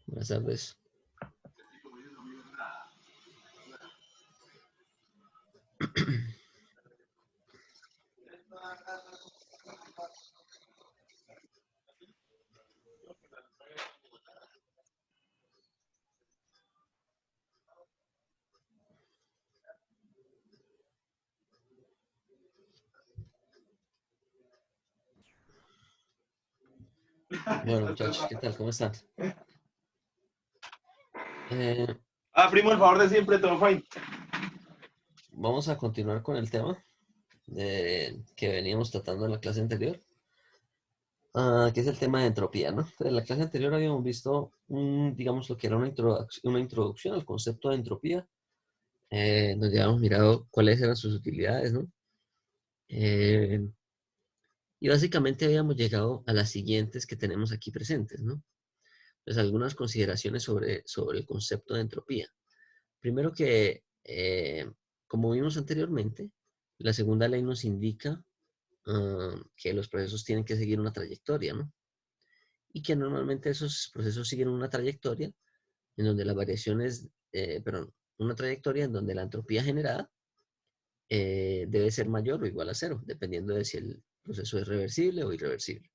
Buenas tardes. Bueno, muchachos, ¿qué tal? ¿Cómo están? Eh, Primo, el favor de siempre, todo fine. Vamos a continuar con el tema que veníamos tratando en la clase anterior, que es el tema de entropía, ¿no? En la clase anterior habíamos visto, digamos, lo que era una introducción al concepto de entropía, donde habíamos mirado cuáles eran sus utilidades, ¿no? Y básicamente habíamos llegado a las siguientes que tenemos aquí presentes, ¿no? Pues algunas consideraciones sobre el concepto de entropía. Primero que, como vimos anteriormente, la segunda ley nos indica que los procesos tienen que seguir una trayectoria, ¿no? Y que normalmente esos procesos siguen una trayectoria en donde las variaciones, perdón, una trayectoria en donde la entropía generada debe ser mayor o igual a cero, dependiendo de si el proceso es reversible o irreversible.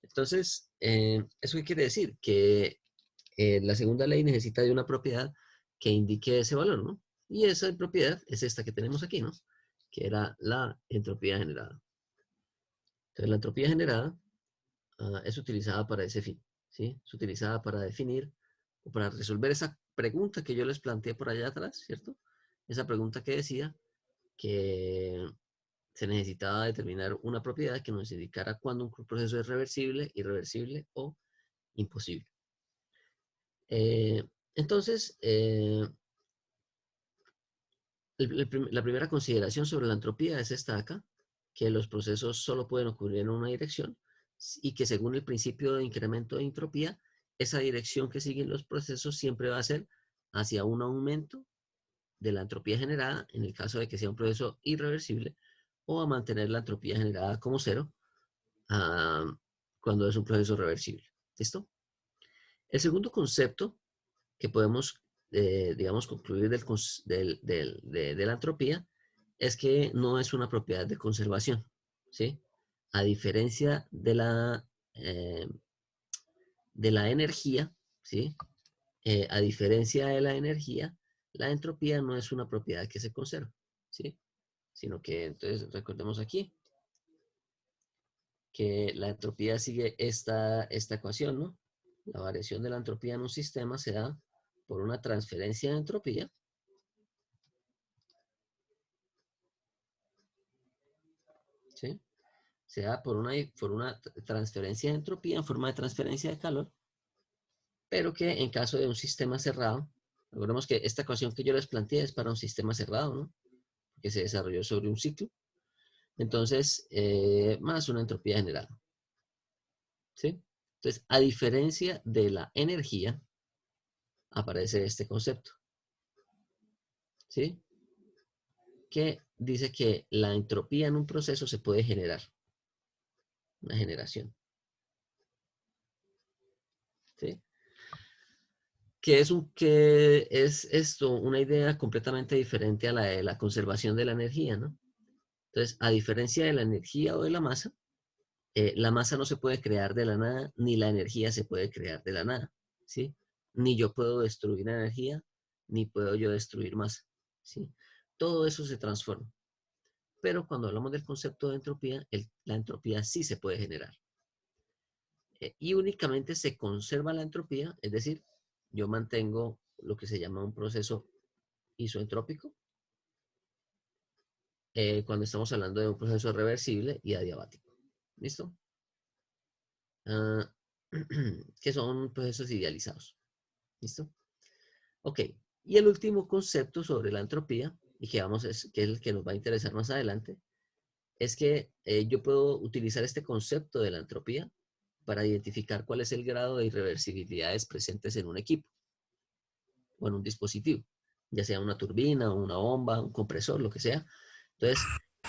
Entonces, ¿eso qué quiere decir? Que la segunda ley necesita de una propiedad que indique ese valor, ¿no? Y esa propiedad es esta que tenemos aquí, ¿no? Que era la entropía generada. Entonces, la entropía generada es utilizada para ese fin, ¿sí? Es utilizada para definir o para resolver esa pregunta que yo les planteé por allá atrás, ¿cierto? Esa pregunta que decía que se necesitaba determinar una propiedad que nos indicara cuándo un proceso es reversible, irreversible o imposible. Entonces, la primera consideración sobre la entropía es esta acá, que los procesos solo pueden ocurrir en una dirección y que según el principio de incremento de entropía, esa dirección que siguen los procesos siempre va a ser hacia un aumento de la entropía generada en el caso de que sea un proceso irreversible o a mantener la entropía generada como cero cuando es un proceso reversible. ¿Listo? El segundo concepto que podemos, digamos, concluir de la entropía es que no es una propiedad de conservación, ¿sí? A diferencia de la energía, ¿sí? A diferencia de la energía, la entropía no es una propiedad que se conserva, ¿sí? Sino que, entonces, recordemos aquí que la entropía sigue esta ecuación, ¿no? La variación de la entropía en un sistema se da por una transferencia de entropía, ¿sí? Se da por una transferencia de entropía en forma de transferencia de calor, pero que en caso de un sistema cerrado, recordemos que esta ecuación que yo les planteé es para un sistema cerrado, ¿no? Que se desarrolló sobre un ciclo. Entonces, más una entropía generada, ¿sí? Entonces, a diferencia de la energía, aparece este concepto, ¿sí? Que dice que la entropía en un proceso se puede generar, una generación, ¿sí? Que es esto una idea completamente diferente a la de la conservación de la energía, ¿no? Entonces, a diferencia de la energía o de la masa no se puede crear de la nada, ni la energía se puede crear de la nada, ¿sí? Ni yo puedo destruir energía, ni puedo yo destruir masa, ¿sí? Todo eso se transforma. Pero cuando hablamos del concepto de entropía, la entropía sí se puede generar. Y únicamente se conserva la entropía, es decir, yo mantengo lo que se llama un proceso isoentrópico, cuando estamos hablando de un proceso reversible y adiabático. ¿Listo? Que son procesos idealizados. ¿Listo? Ok. Y el último concepto sobre la entropía y que que es el que nos va a interesar más adelante, es que yo puedo utilizar este concepto de la entropía para identificar cuál es el grado de irreversibilidades presentes en un equipo o en un dispositivo, ya sea una turbina, una bomba, un compresor, lo que sea. Entonces,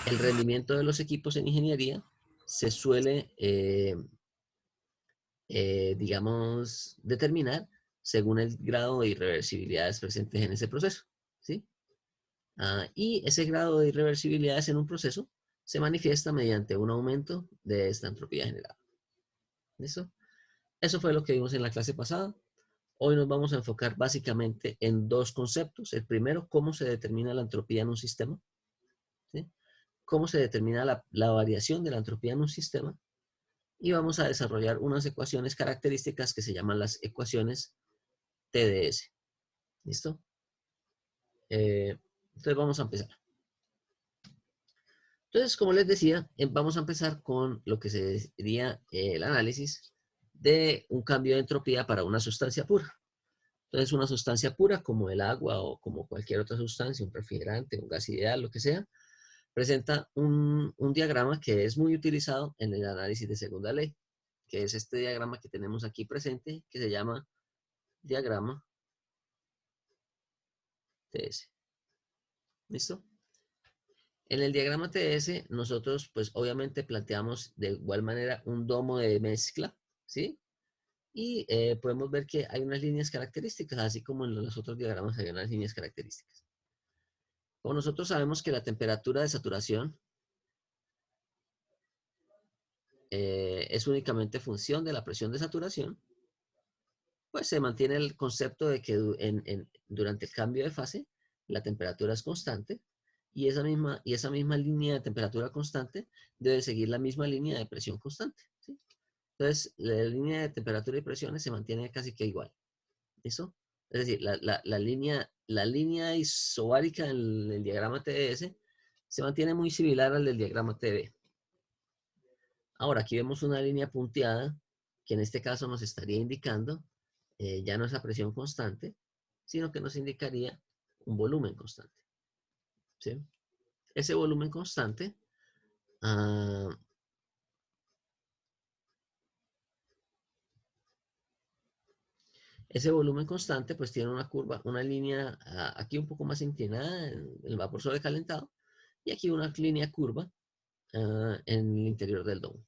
el rendimiento de los equipos en ingeniería se suele, digamos, determinar según el grado de irreversibilidades presentes en ese proceso, ¿sí? Y ese grado de irreversibilidades en un proceso se manifiesta mediante un aumento de esta entropía generada. ¿Listo? Eso fue lo que vimos en la clase pasada. Hoy nos vamos a enfocar básicamente en dos conceptos. El primero, cómo se determina la entropía en un sistema. ¿Sí? Cómo se determina la variación de la entropía en un sistema. Y vamos a desarrollar unas ecuaciones características que se llaman las ecuaciones TDS. ¿Listo? Entonces vamos a empezar. Entonces, como les decía, vamos a empezar con lo que sería el análisis de un cambio de entropía para una sustancia pura. Entonces, una sustancia pura como el agua o como cualquier otra sustancia, un refrigerante, un gas ideal, lo que sea, presenta un diagrama que es muy utilizado en el análisis de segunda ley, que es este diagrama que tenemos aquí presente, que se llama diagrama TS. ¿Listo? En el diagrama TS, nosotros, pues, obviamente planteamos de igual manera un domo de mezcla, ¿sí? Y podemos ver que hay unas líneas características, así como en los otros diagramas hay unas líneas características. Como nosotros sabemos que la temperatura de saturación es únicamente función de la presión de saturación, pues se mantiene el concepto de que durante el cambio de fase la temperatura es constante y esa misma línea de temperatura constante debe seguir la misma línea de presión constante, ¿sí? Entonces, la línea de temperatura y presiones se mantiene casi que igual. ¿Listo? Es decir, la línea isobárica en el diagrama TDS se mantiene muy similar al del diagrama TB. Ahora, aquí vemos una línea punteada que en este caso nos estaría indicando ya no es la presión constante, sino que nos indicaría un volumen constante. ¿Sí? Ese volumen constante uh, ese volumen constante pues tiene una curva, una línea aquí un poco más inclinada en el vapor sobrecalentado y aquí una línea curva en el interior del domo.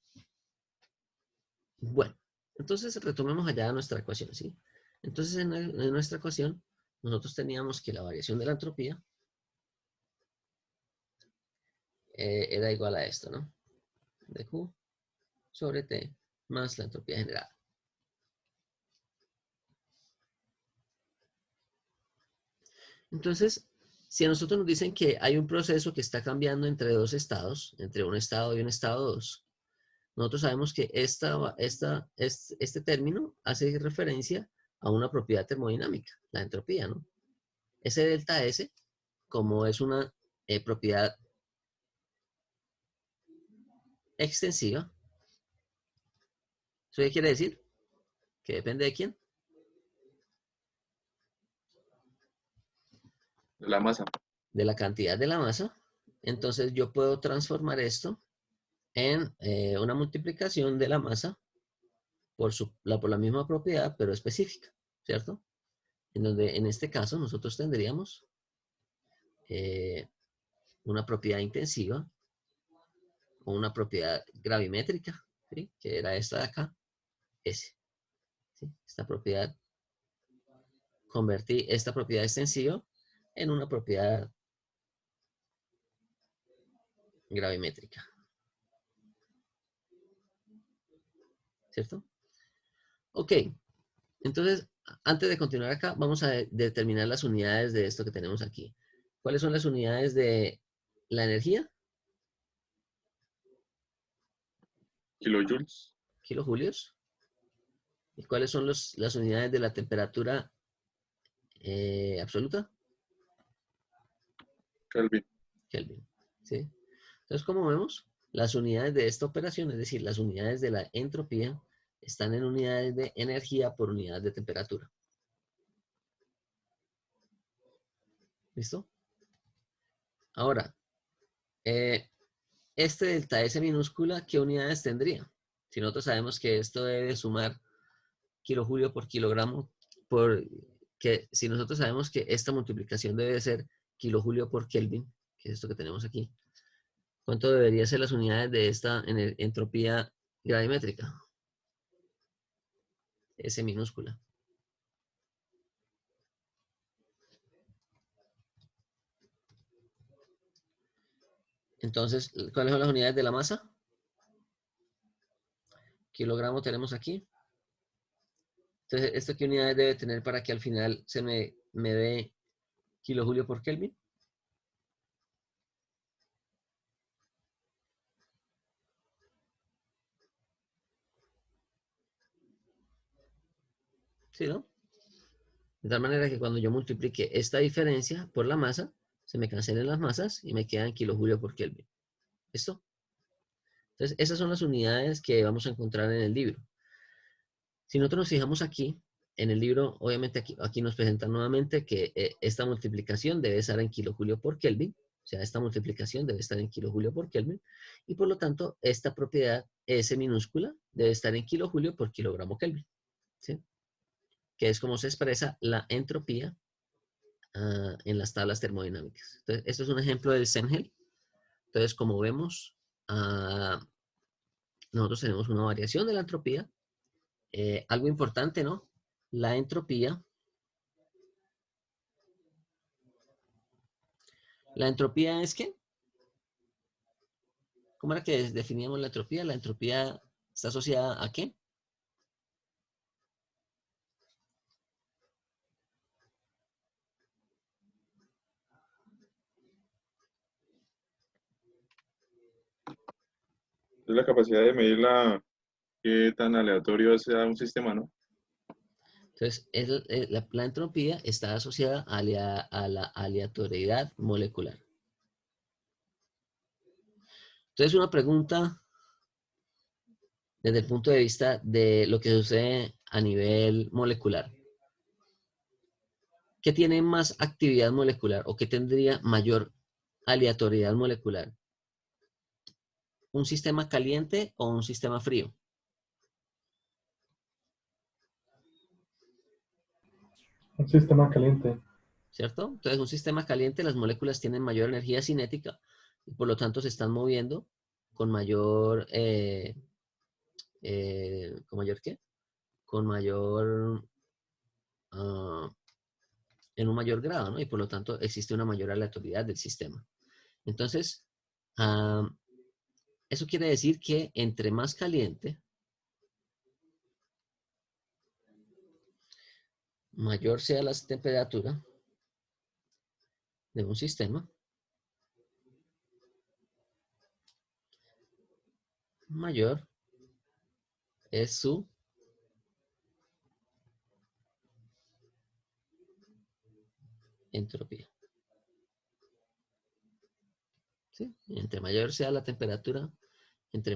Bueno, entonces retomemos allá nuestra ecuación, ¿sí? Entonces en nuestra ecuación nosotros teníamos que la variación de la entropía era igual a esto, ¿no? De Q sobre T más la entropía generada. Entonces, si a nosotros nos dicen que hay un proceso que está cambiando entre dos estados, entre un estado y un estado 2, nosotros sabemos que este término hace referencia a una propiedad termodinámica, la entropía, ¿no? Ese delta S, como es una propiedad extensiva, ¿eso qué quiere decir? Que depende de quién. De la masa. De la cantidad de la masa. Entonces yo puedo transformar esto en una multiplicación de la masa por la misma propiedad, pero específica, ¿cierto? En donde en este caso nosotros tendríamos eh, una propiedad intensiva o una propiedad gravimétrica, ¿sí? Que era esta de acá, S. ¿Sí? Convertí esta propiedad extensiva en una propiedad gravimétrica, ¿cierto? Ok, entonces, antes de continuar acá, vamos a determinar las unidades de esto que tenemos aquí. ¿Cuáles son las unidades de la energía? Kilojoules. Kilojulios. ¿Y cuáles son las unidades de la temperatura absoluta? Kelvin. Kelvin. ¿Sí? Entonces, como vemos, las unidades de esta operación, es decir, las unidades de la entropía, están en unidades de energía por unidad de temperatura. ¿Listo? Ahora, este delta S minúscula, ¿qué unidades tendría? Si nosotros sabemos que esto debe sumar kilojoule por kilogramo, si nosotros sabemos que esta multiplicación debe ser kilojoule por Kelvin, que es esto que tenemos aquí, ¿cuánto deberían ser las unidades de esta entropía gravimétrica? S minúscula. Entonces, ¿cuáles son las unidades de la masa? Kilogramo tenemos aquí. Entonces, ¿esto qué unidades debe tener para que al final se me dé kilojoule por Kelvin? ¿Sí, no? De tal manera que cuando yo multiplique esta diferencia por la masa, se me cancelen las masas y me quedan kilojoule por Kelvin. ¿Listo? Entonces, esas son las unidades que vamos a encontrar en el libro. Si nosotros nos fijamos aquí, en el libro, obviamente aquí nos presentan nuevamente que esta multiplicación debe estar en kilojoule por Kelvin. O sea, esta multiplicación debe estar en kilojoule por Kelvin. Y por lo tanto, esta propiedad S minúscula debe estar en kilojoule por kilogramo Kelvin. ¿Sí? Que es como se expresa la entropía en las tablas termodinámicas. Entonces, esto es un ejemplo del Cengel. Entonces, como vemos, nosotros tenemos una variación de la entropía. Algo importante, ¿no? La entropía. ¿La entropía es qué? ¿Cómo era que definíamos la entropía? La entropía está asociada ¿a qué? Es la capacidad de medir qué tan aleatorio sea un sistema, ¿no? Entonces, la entropía está asociada a la aleatoriedad molecular. Entonces, una pregunta desde el punto de vista de lo que sucede a nivel molecular. ¿Qué tiene más actividad molecular o qué tendría mayor aleatoriedad molecular? ¿Un sistema caliente o un sistema frío? Un sistema caliente. ¿Cierto? Entonces, un sistema caliente, las moléculas tienen mayor energía cinética y por lo tanto se están moviendo con mayor, ¿con mayor qué? Con mayor, en un mayor grado, ¿no? Y por lo tanto existe una mayor aleatoriedad del sistema. Entonces, eso quiere decir que entre más caliente, mayor sea la temperatura de un sistema, mayor es su entropía. ¿Sí? Entre mayor sea la temperatura de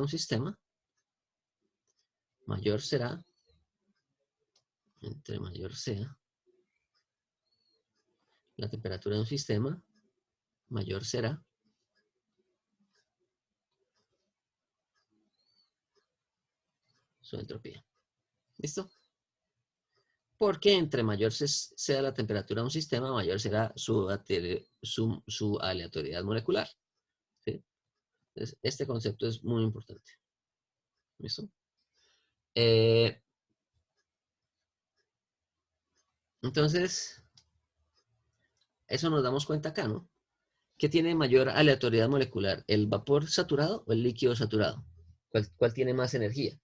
un sistema, mayor será, entre mayor sea la temperatura de un sistema, mayor será su entropía. ¿Listo? Porque entre mayor sea la temperatura de un sistema, mayor será su aleatoriedad molecular. ¿Sí? Entonces, este concepto es muy importante. ¿Listo? Entonces, eso nos damos cuenta acá, ¿no? ¿Qué tiene mayor aleatoriedad molecular? ¿El vapor saturado o el líquido saturado? ¿Cuál tiene más energía?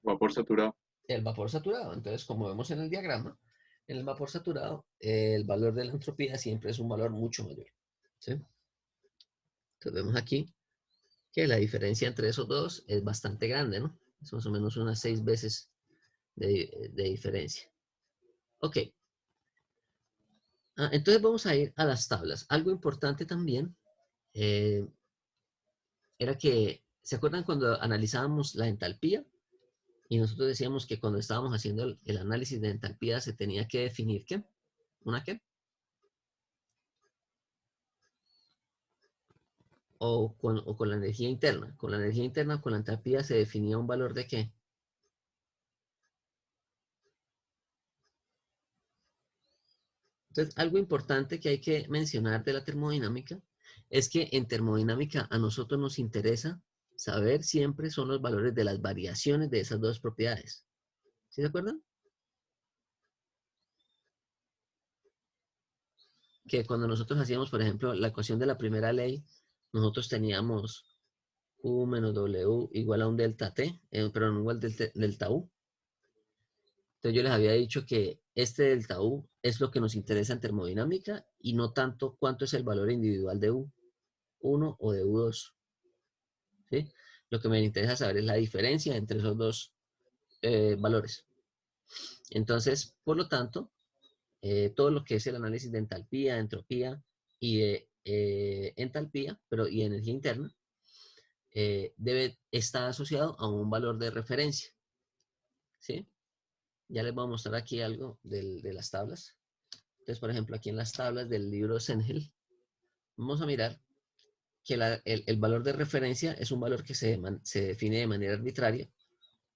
Vapor saturado. El vapor saturado. Entonces, como vemos en el diagrama, en el vapor saturado, el valor de la entropía siempre es un valor mucho mayor. ¿Sí? Entonces, vemos aquí que la diferencia entre esos dos es bastante grande, ¿no? Es más o menos unas 6 veces de diferencia. Ok. Entonces, vamos a ir a las tablas. Algo importante también era que, ¿se acuerdan cuando analizábamos la entalpía? Y nosotros decíamos que cuando estábamos haciendo el análisis de entalpía se tenía que definir ¿qué? ¿Una qué? o con la energía interna. Con la energía interna, con la entalpía, se definía un valor de ¿qué? Entonces, algo importante que hay que mencionar de la termodinámica es que en termodinámica a nosotros nos interesa saber siempre son los valores de las variaciones de esas dos propiedades. ¿Sí se acuerdan? Que cuando nosotros hacíamos, por ejemplo, la ecuación de la primera ley, nosotros teníamos U menos W igual a un delta T, pero no igual delta U. Entonces yo les había dicho que este delta U es lo que nos interesa en termodinámica y no tanto cuánto es el valor individual de U1 o de U2. ¿Sí? Lo que me interesa saber es la diferencia entre esos dos valores. Entonces, por lo tanto, todo lo que es el análisis de entalpía, entropía y de entalpía, y energía interna, debe estar asociado a un valor de referencia. ¿Sí? Ya les voy a mostrar aquí algo de las tablas. Entonces, por ejemplo, aquí en las tablas del libro Sengel, vamos a mirar que el valor de referencia es un valor que se define de manera arbitraria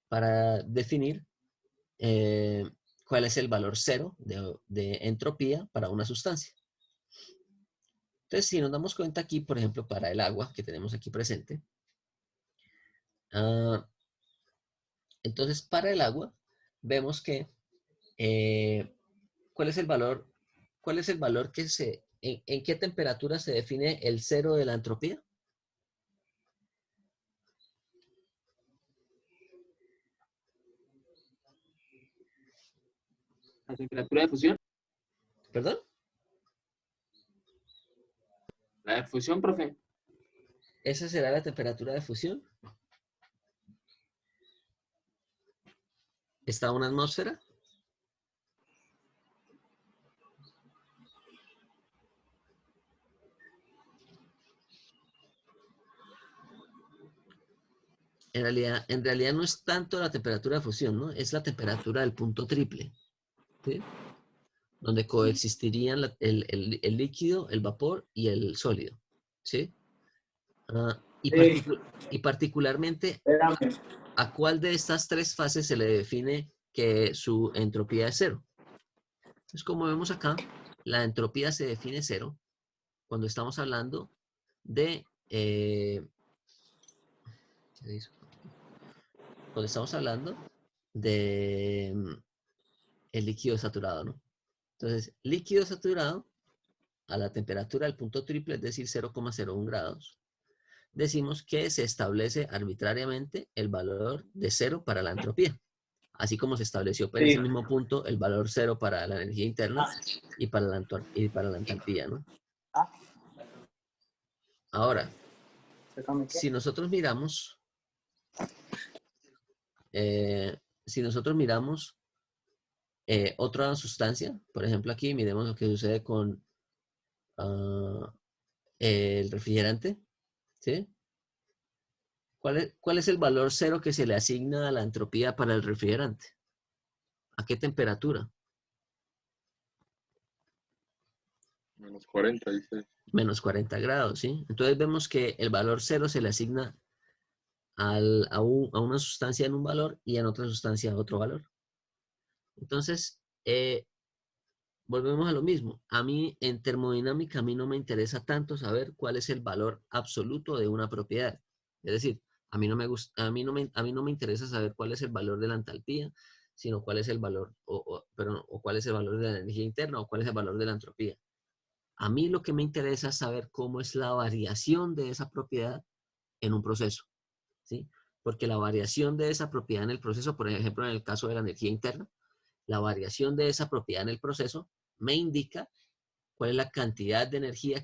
para definir cuál es el valor cero de entropía para una sustancia. Entonces, si nos damos cuenta aquí, por ejemplo, para el agua que tenemos aquí presente, entonces para el agua vemos que ¿cuál es el valor? ¿Cuál es el valor en qué temperatura se define el cero de la entropía? La temperatura de fusión. ¿Perdón? La de fusión, profe. ¿Esa será la temperatura de fusión? ¿Está una atmósfera? En realidad no es tanto la temperatura de fusión, ¿no? Es la temperatura del punto triple, ¿sí? Donde coexistirían el líquido, el vapor y el sólido, ¿sí? Y particularmente, Espérame. ¿a cuál de estas tres fases se le define que su entropía es cero? Entonces, como vemos acá, la entropía se define cero cuando estamos hablando de... ¿qué hizo? Cuando estamos hablando de el líquido saturado, ¿no? Entonces, líquido saturado a la temperatura del punto triple, es decir, 0,01 grados, decimos que se establece arbitrariamente el valor de cero para la entropía, así como se estableció en ese mismo punto el valor cero para la energía interna y para la entalpía, ¿no? Ahora, si nosotros miramos, otra sustancia, por ejemplo aquí miremos lo que sucede con el refrigerante, ¿sí? ¿Cuál es el valor cero que se le asigna a la entropía para el refrigerante? ¿A qué temperatura? Menos 40, dice. Menos 40 grados, ¿sí? Entonces vemos que el valor cero se le asigna a una sustancia en un valor y en otra sustancia a otro valor. Entonces, volvemos a lo mismo. A mí, en termodinámica, a mí no me interesa tanto saber cuál es el valor absoluto de una propiedad. Es decir, a mí no me interesa saber cuál es el valor de la entalpía, sino cuál es el valor, o cuál es el valor de la energía interna, o cuál es el valor de la entropía. A mí lo que me interesa es saber cómo es la variación de esa propiedad en un proceso, ¿sí? Porque la variación de esa propiedad en el proceso, por ejemplo, en el caso de la energía interna, la variación de esa propiedad en el proceso me indica cuál es la cantidad de energía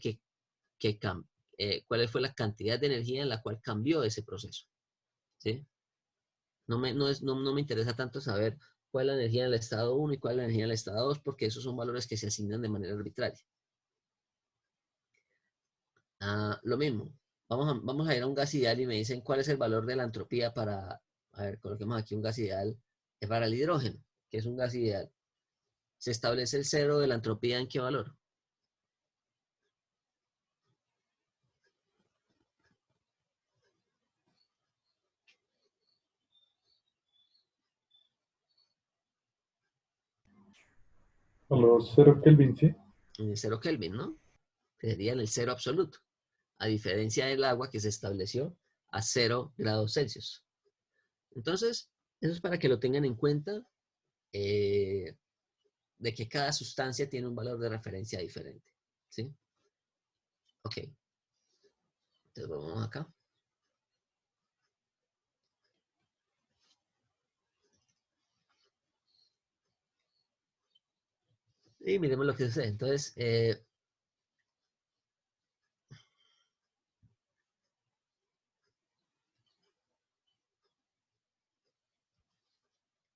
cuál fue la cantidad de energía en la cual cambió ese proceso, ¿sí? No me interesa tanto saber cuál es la energía en el estado 1 y cuál es la energía en el estado 2, porque esos son valores que se asignan de manera arbitraria. Lo mismo, vamos a ir a un gas ideal y me dicen cuál es el valor de la entropía para, a ver, coloquemos aquí un gas ideal, para el hidrógeno, que es un gas ideal. ¿Se establece el cero de la entropía en qué valor? A los 0 Kelvin, ¿sí? En el 0 Kelvin, ¿no? Que sería en el cero absoluto, a diferencia del agua que se estableció a 0 grados Celsius. Entonces, eso es para que lo tengan en cuenta, de que cada sustancia tiene un valor de referencia diferente, ¿sí? Ok, entonces vamos acá. Y miremos lo que sucede. Entonces,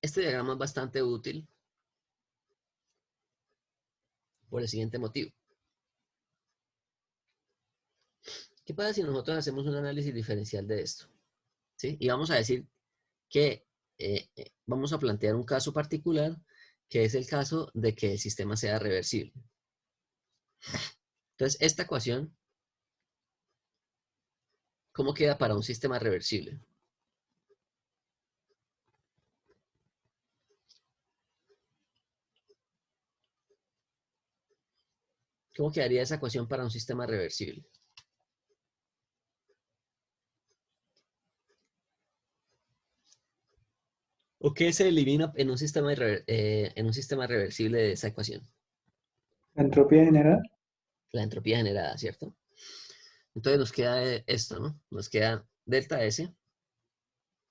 este diagrama es bastante útil por el siguiente motivo. ¿Qué pasa si nosotros hacemos un análisis diferencial de esto? ¿Sí? Y vamos a decir que vamos a plantear un caso particular, que es el caso de que el sistema sea reversible. Entonces, esta ecuación, ¿cómo queda para un sistema reversible? ¿Cómo quedaría esa ecuación para un sistema reversible? ¿O qué se elimina en un sistema, reversible de esa ecuación? La entropía general. La entropía generada, ¿cierto? Entonces nos queda esto, ¿no? Nos queda delta S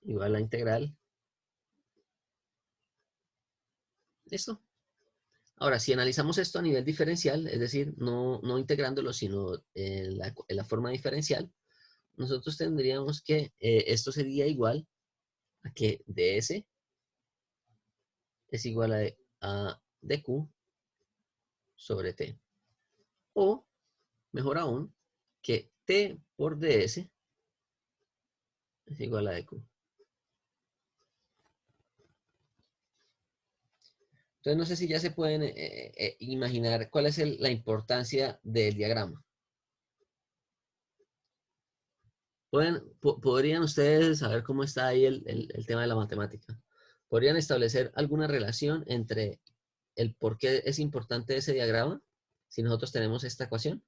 igual a la integral. Esto. Ahora, si analizamos esto a nivel diferencial, es decir, no integrándolo, sino en la forma diferencial, nosotros tendríamos que esto sería igual a que ds es igual a dq sobre t. O, mejor aún, que t por ds es igual a dq. Entonces, no sé si ya se pueden imaginar cuál es la importancia del diagrama. ¿Podrían ustedes saber cómo está ahí el tema de la matemática? ¿Podrían establecer alguna relación entre el por qué es importante ese diagrama si nosotros tenemos esta ecuación?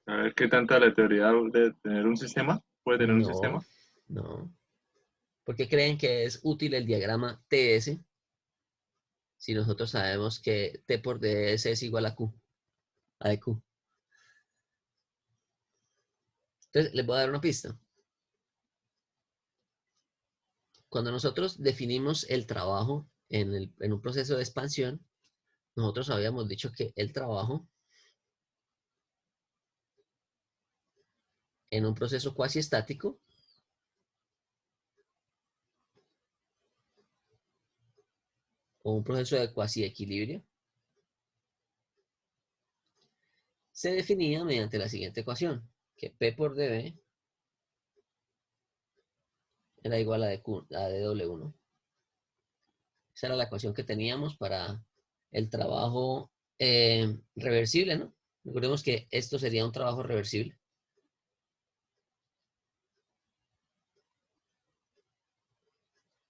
A ver qué tanta aleatoriedad de tener un sistema puede tener un No, sistema. no. ¿Por qué creen que es útil el diagrama TS si nosotros sabemos que T por DS es igual a Q, a de Q? Entonces, les voy a dar una pista. Cuando nosotros definimos el trabajo en un proceso de expansión, nosotros habíamos dicho que el trabajo en un proceso cuasi estático o un proceso de cuasi equilibrio se definía mediante la siguiente ecuación, que P por dB era igual a dW1. Esa era la ecuación que teníamos para el trabajo reversible, ¿no? Recordemos que esto sería un trabajo reversible.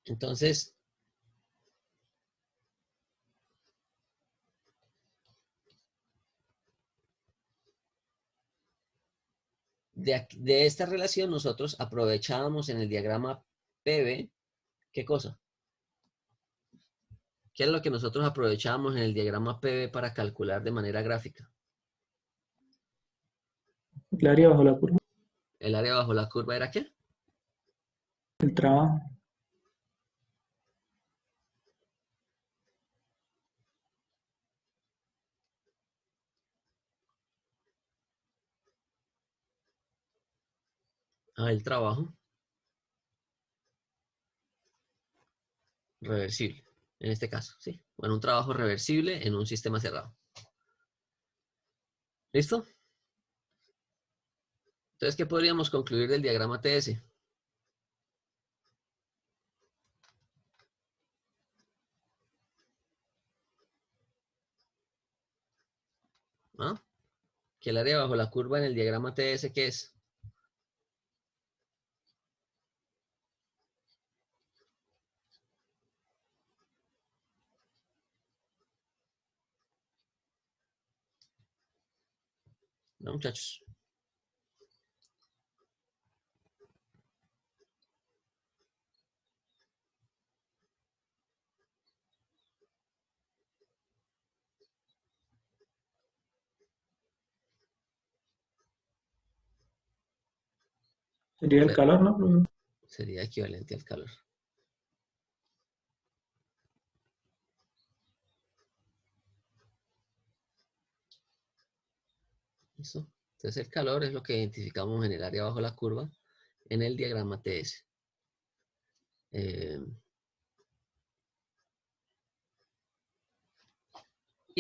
Entonces, de esta relación nosotros aprovechábamos en el diagrama PV, ¿qué cosa? ¿Qué es lo que nosotros aprovechábamos en el diagrama PV para calcular de manera gráfica? El área bajo la curva. ¿El área bajo la curva era qué? El trabajo. El trabajo reversible, en este caso, ¿sí? Bueno, un trabajo reversible en un sistema cerrado. ¿Listo? Entonces, ¿qué podríamos concluir del diagrama TS? ¿Ah? Que el área bajo la curva en el diagrama TS, ¿qué es? ¿No, muchachos? Sería el calor, ¿no, profesor? Sería equivalente al calor. ¿Listo? Entonces el calor es lo que identificamos en el área bajo la curva en el diagrama TS. Y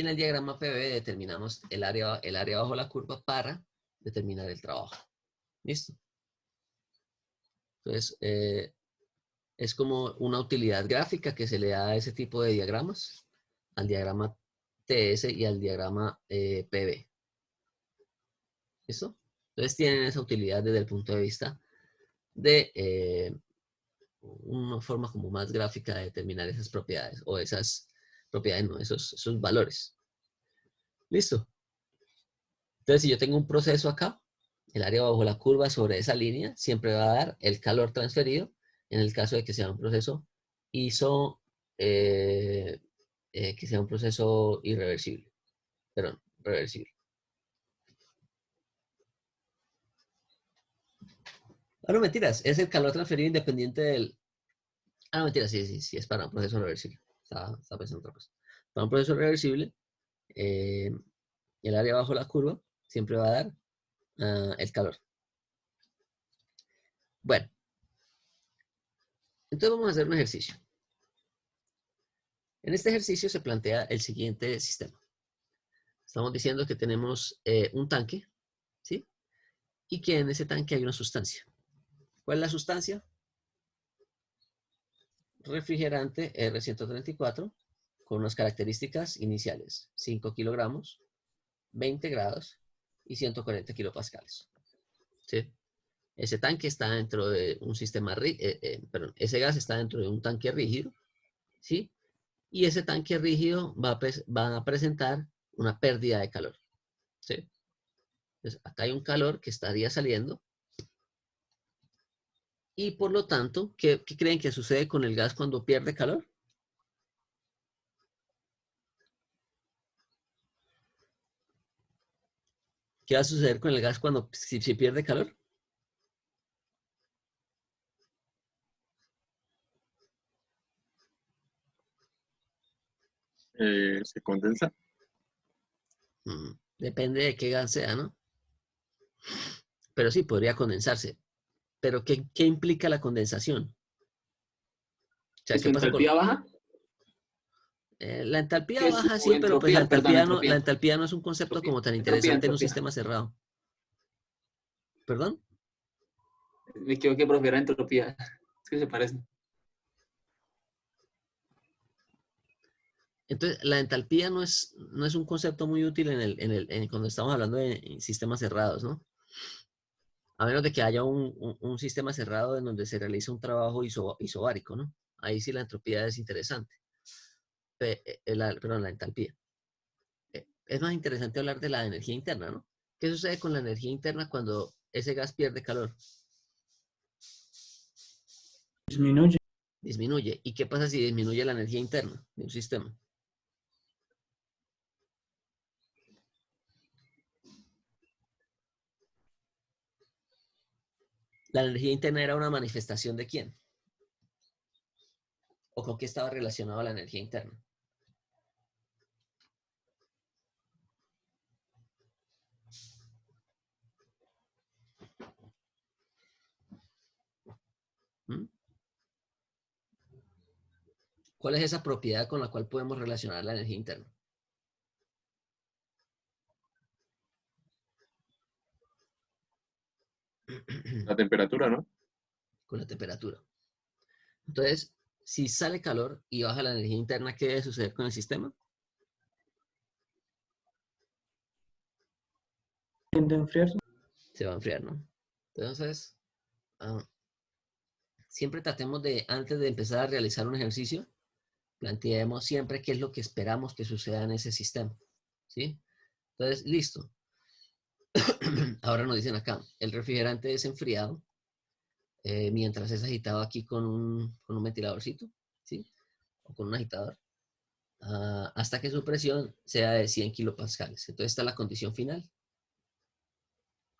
en el diagrama PV determinamos el área bajo la curva para determinar el trabajo. ¿Listo? Entonces, es como una utilidad gráfica que se le da a ese tipo de diagramas, al diagrama TS y al diagrama PV. ¿Listo? Entonces tienen esa utilidad desde el punto de vista de una forma como más gráfica de determinar esas propiedades, o esas propiedades, no, esos valores. ¿Listo? Entonces, si yo tengo un proceso acá, el área bajo la curva sobre esa línea siempre va a dar el calor transferido en el caso de que sea un proceso que sea un proceso irreversible. Perdón, reversible. Ah, no, mentiras. Es el calor transferido independiente del... Ah, no, mentiras. Sí, es para un proceso reversible. Estaba pensando en otra cosa. Para un proceso reversible, el área bajo la curva siempre va a dar el calor. Bueno, entonces vamos a hacer un ejercicio. En este ejercicio se plantea el siguiente sistema. Estamos diciendo que tenemos un tanque, ¿sí? Y que en ese tanque hay una sustancia. ¿Cuál es la sustancia? Refrigerante R134 con unas características iniciales. 5 kilogramos, 20 grados y 140 kilopascales. ¿Sí? Ese tanque está dentro de un sistema, ese gas está dentro de un tanque rígido, ¿sí? Y ese tanque rígido va a presentar una pérdida de calor, ¿sí? Entonces, acá hay un calor que estaría saliendo y por lo tanto, ¿qué creen que sucede con el gas cuando pierde calor? ¿Qué va a suceder con el gas cuando si pierde calor? Se condensa. Depende de qué gas sea, ¿no? Pero sí, podría condensarse. Pero ¿qué implica la condensación? O sea, ¿Que su ¿qué pasa con...? entalpía baja? La entalpía Que su baja, sí, pero pues entropía, perdón, la entropía. entalpía no es un concepto como tan Entropía, interesante en un entropía. sistema cerrado. ¿Perdón? Me equivoqué, profe, era entropía. Es que se parecen. Entonces, la entalpía no es un concepto muy útil cuando estamos hablando de sistemas cerrados, ¿no? A menos de que haya un sistema cerrado en donde se realiza un trabajo isobárico, ¿no? Ahí sí la entropía es interesante. Perdón, la entalpía. Es más interesante hablar de la energía interna, ¿no? ¿Qué sucede con la energía interna cuando ese gas pierde calor? Disminuye. Disminuye. ¿Y qué pasa si disminuye la energía interna de un sistema? ¿La energía interna era una manifestación de quién? ¿O con qué estaba relacionada la energía interna? ¿Mm? ¿Cuál es esa propiedad con la cual podemos relacionar la energía interna? La temperatura, ¿no? Con la temperatura. Entonces, si sale calor y baja la energía interna, ¿qué debe suceder con el sistema? Tiende a enfriarse. Se va a enfriar, ¿no? Entonces, siempre tratemos de, antes de empezar a realizar un ejercicio, planteemos siempre qué es lo que esperamos que suceda en ese sistema, ¿sí? Entonces, listo. Ahora nos dicen acá, el refrigerante es enfriado mientras es agitado aquí con un ventiladorcito, ¿sí? O con un agitador, hasta que su presión sea de 100 kilopascales. Entonces está la condición final,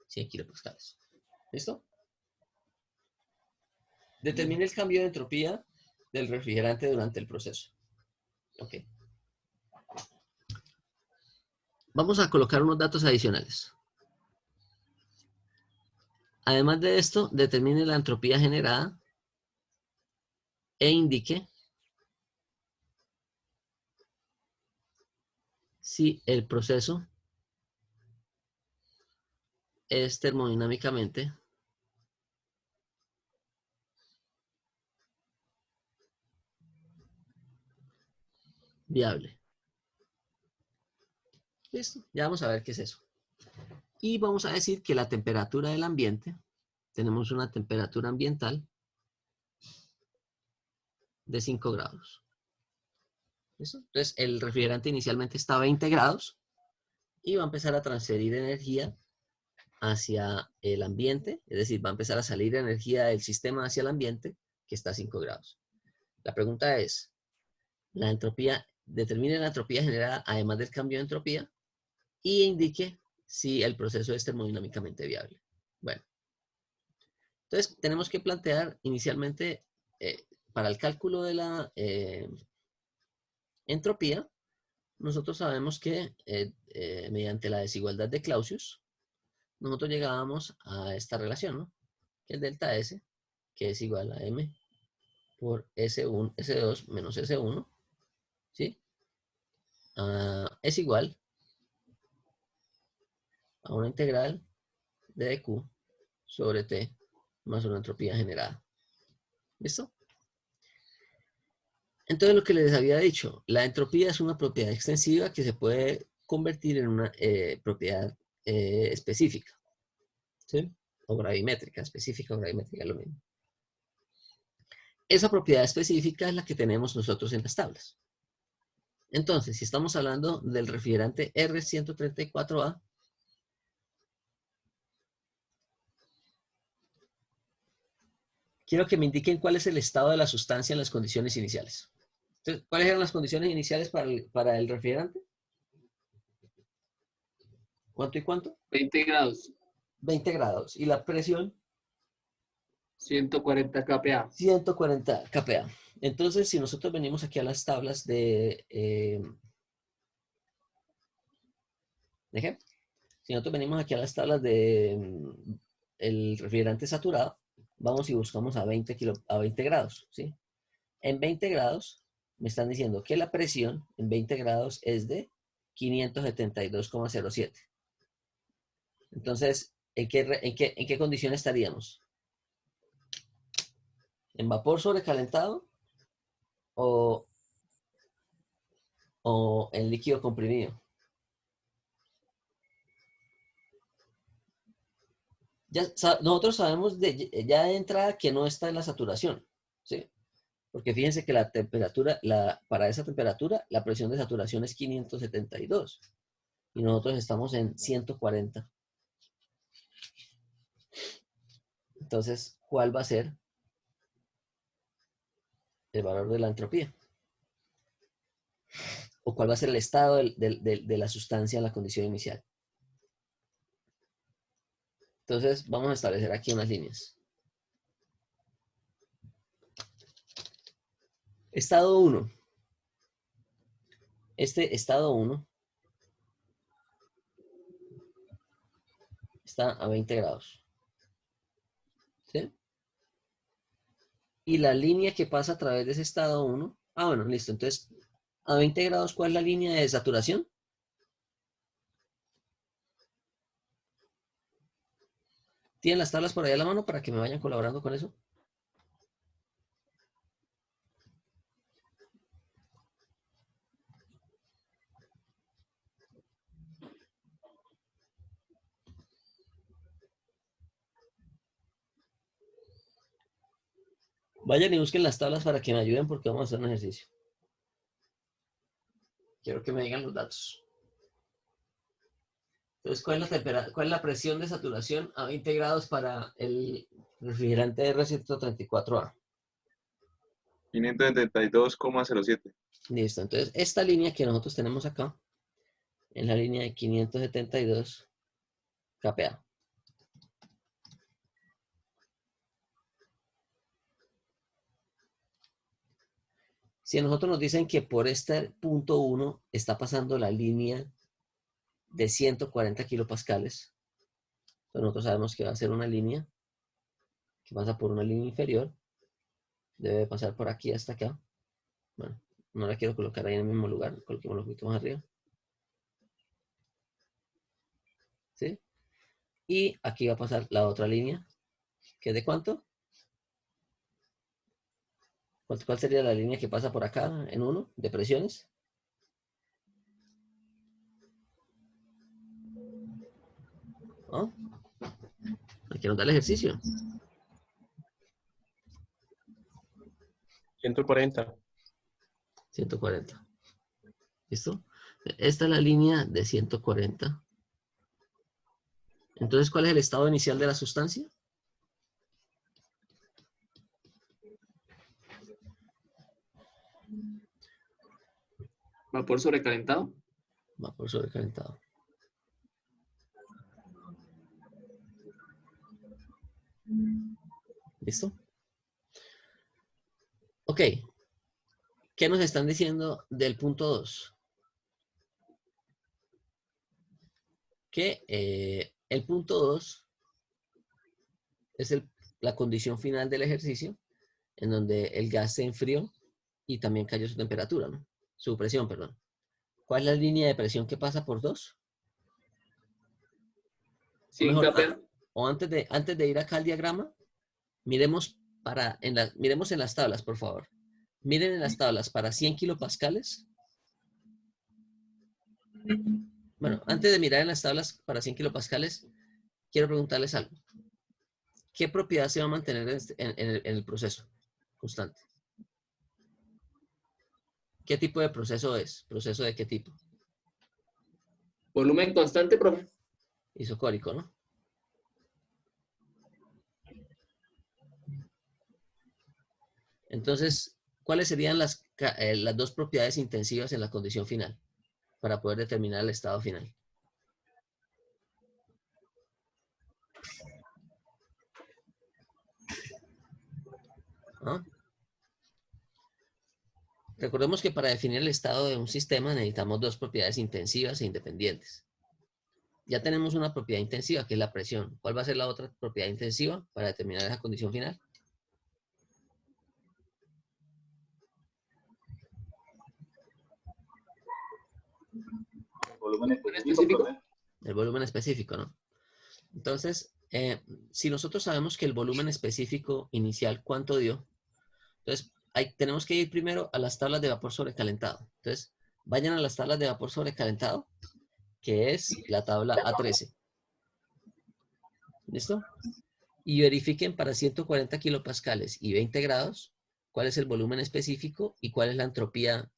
100 kilopascales. ¿Listo? Determine el cambio de entropía del refrigerante durante el proceso. Ok. Vamos a colocar unos datos adicionales. Además de esto, determine la entropía generada e indique si el proceso es termodinámicamente viable. ¿Listo? Ya vamos a ver qué es eso. Y vamos a decir que la temperatura del ambiente, tenemos una temperatura ambiental de 5 grados. ¿Listo? Entonces, el refrigerante inicialmente está a 20 grados y va a empezar a transferir energía hacia el ambiente, es decir, va a empezar a salir energía del sistema hacia el ambiente que está a 5 grados. La pregunta es, la entropía, determine la entropía generada además del cambio de entropía y indique si el proceso es termodinámicamente viable. Bueno, entonces tenemos que plantear inicialmente para el cálculo de la entropía, nosotros sabemos que mediante la desigualdad de Clausius, nosotros llegábamos a esta relación, ¿no? Que es delta S, que es igual a M por S1, S2 menos S1, ¿sí? Es igual a una integral de dq sobre T más una entropía generada. ¿Listo? Entonces, lo que les había dicho, la entropía es una propiedad extensiva que se puede convertir en una propiedad específica, ¿sí? O gravimétrica, específica o gravimétrica, es lo mismo. Esa propiedad específica es la que tenemos nosotros en las tablas. Entonces, si estamos hablando del refrigerante R134A, quiero que me indiquen cuál es el estado de la sustancia en las condiciones iniciales. Entonces, ¿cuáles eran las condiciones iniciales para el refrigerante? ¿Cuánto y cuánto? 20 grados, 20 grados. ¿Y la presión? 140 kPa. 140 kPa. Entonces, si nosotros venimos aquí a las tablas ¿de qué? Si nosotros venimos aquí a las tablas de el refrigerante saturado, vamos y buscamos a 20 grados, ¿sí? En 20 grados me están diciendo que la presión en 20 grados es de 572,07. Entonces, ¿en qué condición estaríamos? ¿En vapor sobrecalentado o en líquido comprimido? Nosotros sabemos ya de entrada que no está en la saturación, ¿sí? Porque fíjense que la temperatura, para esa temperatura, la presión de saturación es 572 y nosotros estamos en 140. Entonces, ¿cuál va a ser el valor de la entropía? ¿O cuál va a ser el estado de la sustancia en la condición inicial? Entonces, vamos a establecer aquí unas líneas. Estado 1. Este estado 1 está a 20 grados. ¿Sí? Y la línea que pasa a través de ese estado 1. Bueno, listo. Entonces, a 20 grados, ¿cuál es la línea de saturación? ¿Tienen las tablas por ahí a la mano para que me vayan colaborando con eso? Vayan y busquen las tablas para que me ayuden porque vamos a hacer un ejercicio. Quiero que me digan los datos. Entonces, ¿cuál es la presión de saturación a 20 grados para el refrigerante R134A? 572,07. Listo. Entonces, esta línea que nosotros tenemos acá, es la línea de 572 kPa. Si a nosotros nos dicen que por este punto 1 está pasando la línea de 140 kilopascales, entonces nosotros sabemos que va a ser una línea que pasa por una línea inferior, debe pasar por aquí hasta acá. Bueno, no la quiero colocar ahí en el mismo lugar, coloquémoslo un poquito más arriba. ¿Sí? Y aquí va a pasar la otra línea, que es de ¿cuánto? ¿Cuál sería la línea que pasa por acá en 1 de presiones? ¿No? Aquí nos da el ejercicio. 140. 140. ¿Listo? Esta es la línea de 140. Entonces, ¿cuál es el estado inicial de la sustancia? Vapor sobrecalentado. Vapor sobrecalentado. ¿Listo? Ok. ¿Qué nos están diciendo del punto 2? Que el punto 2 es la condición final del ejercicio, en donde el gas se enfrió y también cayó su temperatura, ¿no? Su presión, perdón. ¿Cuál es la línea de presión que pasa por 2? O 100 mejor, kPa. antes de ir acá al diagrama, miremos en las tablas, por favor. Miren en las tablas para 100 kilopascales. Bueno, antes de mirar en las tablas para 100 kilopascales, quiero preguntarles algo. ¿Qué propiedad se va a mantener en el proceso constante? ¿Qué tipo de proceso es? ¿Proceso de qué tipo? Volumen constante, profe. Isocórico, ¿no? Entonces, ¿cuáles serían las dos propiedades intensivas en la condición final para poder determinar el estado final? ¿Ah? Recordemos que para definir el estado de un sistema necesitamos dos propiedades intensivas e independientes. Ya tenemos una propiedad intensiva, que es la presión. ¿Cuál va a ser la otra propiedad intensiva para determinar esa condición final? Volumen específico. profe. El volumen específico, ¿no? Entonces, si nosotros sabemos que el volumen específico inicial, ¿cuánto dio? Entonces, tenemos que ir primero a las tablas de vapor sobrecalentado. Entonces, vayan a las tablas de vapor sobrecalentado, que es la tabla A13. ¿Listo? Y verifiquen para 140 kilopascales y 20 grados cuál es el volumen específico y cuál es la entropía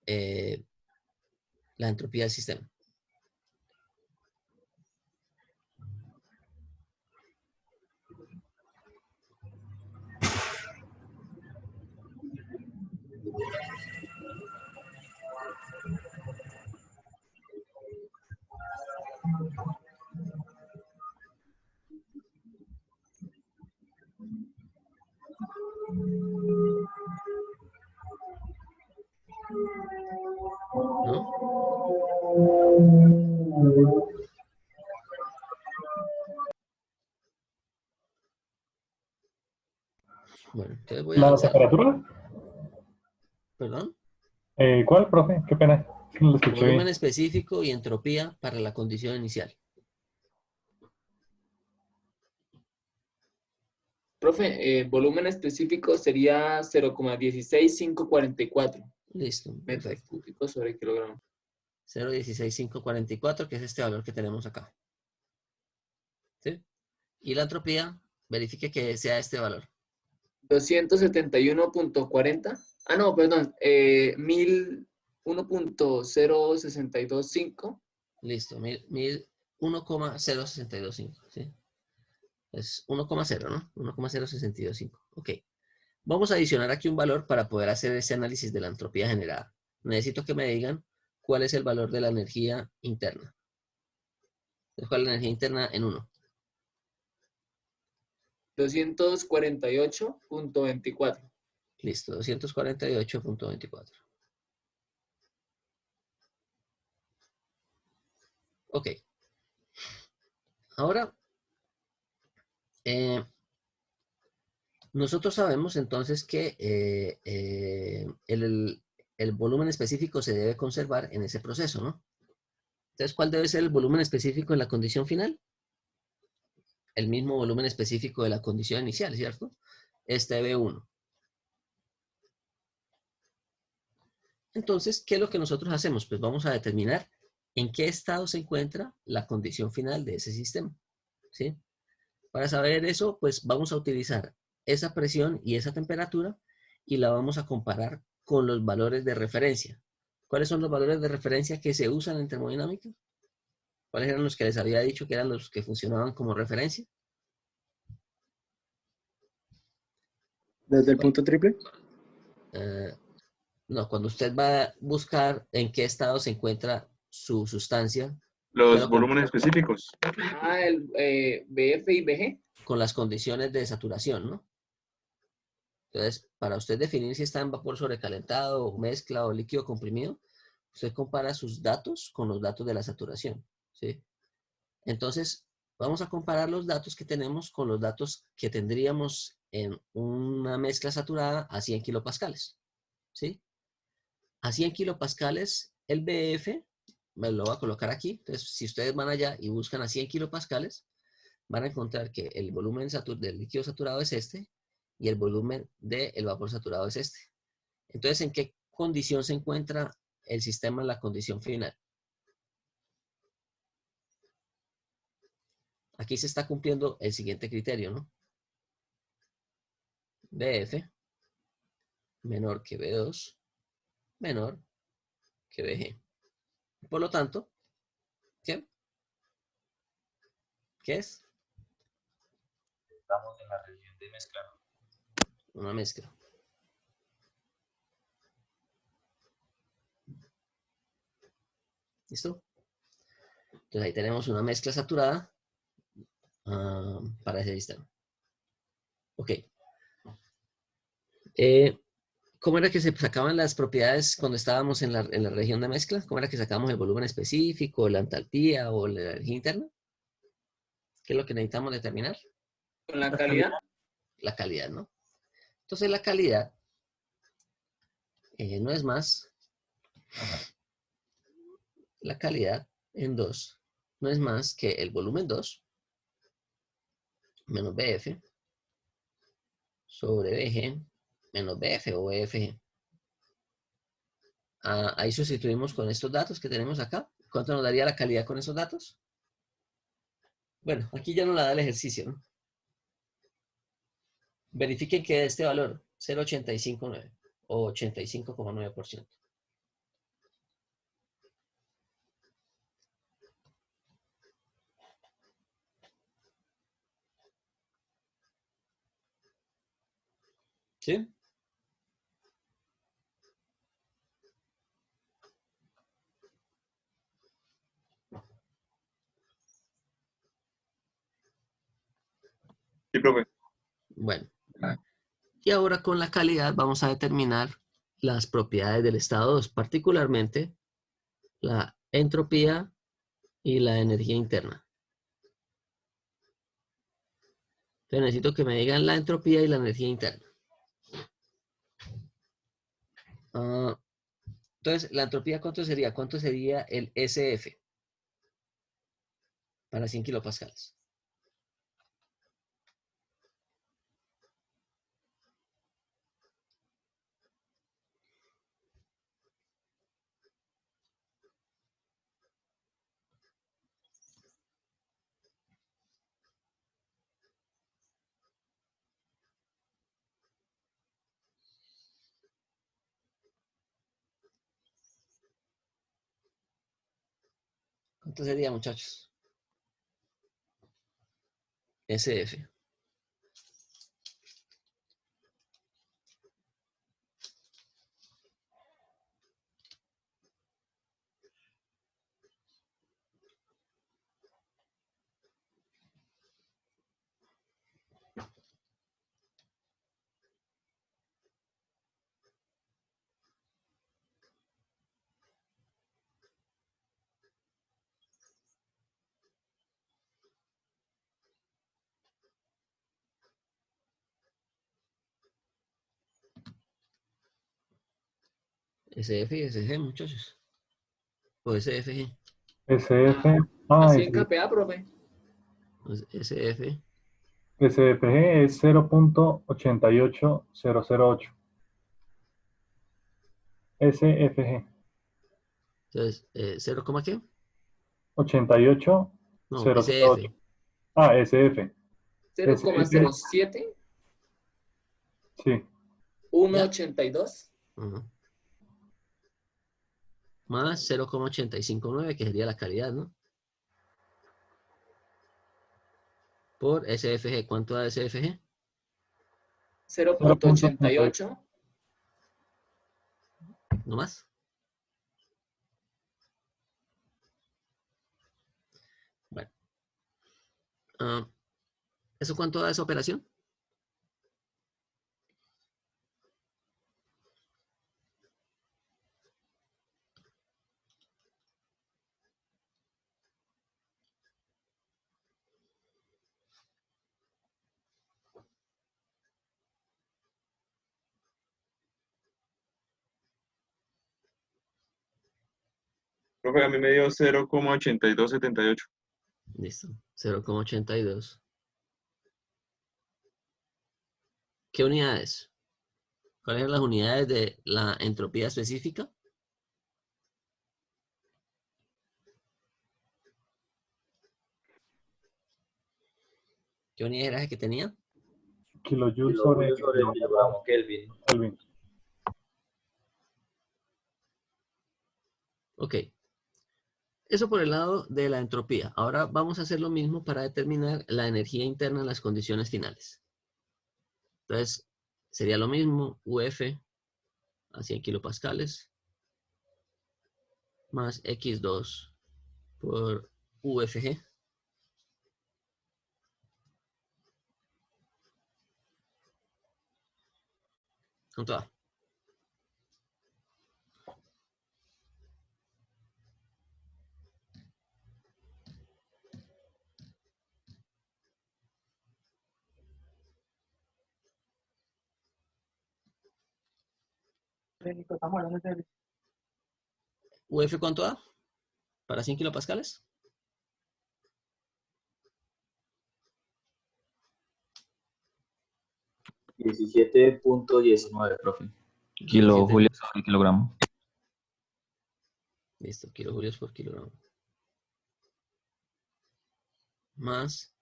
del sistema. ¿No? Bueno, entonces voy a ¿La avanzar. temperatura? ¿Perdón? ¿Cuál, profe? Qué pena. Que no lo escuché Volumen bien. específico y entropía para la condición inicial. Profe, volumen específico sería 0,16544 Listo, metros perfecto. cúbicos sobre kilogramo. 0,16544, que es este valor que tenemos acá. ¿Sí? Y la entropía, verifique que sea este valor. 271.40. Ah, no, perdón. 1.0625 Listo, 1,0625, ¿sí? Es 1,0, ¿no? 1,0625. Ok. Vamos a adicionar aquí un valor para poder hacer ese análisis de la entropía generada. Necesito que me digan cuál es el valor de la energía interna. ¿Cuál es la energía interna en 1? 248.24. Listo, 248.24. Ok. Ahora, nosotros sabemos entonces que el volumen específico se debe conservar en ese proceso, ¿no? Entonces, ¿cuál debe ser el volumen específico en la condición final? El mismo volumen específico de la condición inicial, ¿cierto? Este B1. Entonces, ¿qué es lo que nosotros hacemos? Pues vamos a determinar en qué estado se encuentra la condición final de ese sistema, ¿sí? Para saber eso, pues vamos a utilizar esa presión y esa temperatura y la vamos a comparar con los valores de referencia. ¿Cuáles son los valores de referencia que se usan en termodinámica? ¿Cuáles eran los que les había dicho que eran los que funcionaban como referencia? Desde el punto triple. Eh, no, cuando usted va a buscar en qué estado se encuentra su sustancia, usted Los lo volúmenes específicos. El BF y BG. con las condiciones de saturación, ¿no? Entonces, para usted definir si está en vapor sobrecalentado, o mezcla o líquido comprimido, usted compara sus datos con los datos de la saturación, ¿sí? Entonces, vamos a comparar los datos que tenemos con los datos que tendríamos en una mezcla saturada a 100 kilopascales, ¿sí? A 100 kilopascales, el BF, me lo voy a colocar aquí. Entonces, si ustedes van allá y buscan a 100 kilopascales, van a encontrar que el volumen del líquido saturado es este y el volumen del vapor saturado es este. Entonces, ¿en qué condición se encuentra el sistema en la condición final? Aquí se está cumpliendo el siguiente criterio, ¿no? BF menor que B2 menor que BG. Por lo tanto, ¿qué? ¿Qué es? Estamos en la región de mezcla. Una mezcla. ¿Listo? Entonces ahí tenemos una mezcla saturada para ese sistema. Ok. ¿Cómo era que se sacaban las propiedades cuando estábamos en la región de mezcla? ¿Cómo era que sacamos el volumen específico, la entalpía o la energía interna? ¿Qué es lo que necesitamos determinar? Con la calidad. La calidad, ¿no? Entonces la calidad no es más, la calidad en 2 no es más que el volumen 2 menos BF sobre BG menos BF o BFG. Ahí sustituimos con estos datos que tenemos acá. ¿Cuánto nos daría la calidad con esos datos? Bueno, aquí ya nos la da el ejercicio, ¿no? Verifiquen que este valor, 0,859 o 85,9%. ¿Sí? Sí, profe. Bueno. Y ahora con la calidad vamos a determinar las propiedades del estado 2, particularmente la entropía y la energía interna. Entonces necesito que me digan la entropía y la energía interna. Entonces, la entropía, ¿cuánto sería? ¿Cuánto sería el SF para 100 kilopascales? ¿Cuánto sería, muchachos? SF. SF y SG, muchachos. O SFG. SF. Así en KPA, profe. Pues SF. SFG es 0.88008. SFG. Entonces, ¿0, qué? 88008. No, SF. Ah, SF. SF. 0,07, Sí. 1,82. Ajá. Más 0,859, que sería la calidad, ¿no? Por SFG. ¿Cuánto da SFG? 0,88. ¿No más? Bueno. ¿Eso cuánto da esa operación? Profe, a mí me dio 0,8278. Listo. 0,82. ¿Qué unidades? ¿Cuáles son las unidades de la entropía específica? ¿Qué unidad era esa que tenía? Kilojoules sobre kilogramo Kelvin. Kelvin. Ok. Eso por el lado de la entropía. Ahora vamos a hacer lo mismo para determinar la energía interna en las condiciones finales. Entonces, sería lo mismo, UF a 100 kilopascales más X2 por UFG. ¿Cuánto da? ¿UF cuánto da? ¿Para 100 kilopascales? $17.19, profe. 17. Kilojulios sobre kilogramo. Listo, kilojulios por kilogramo. Más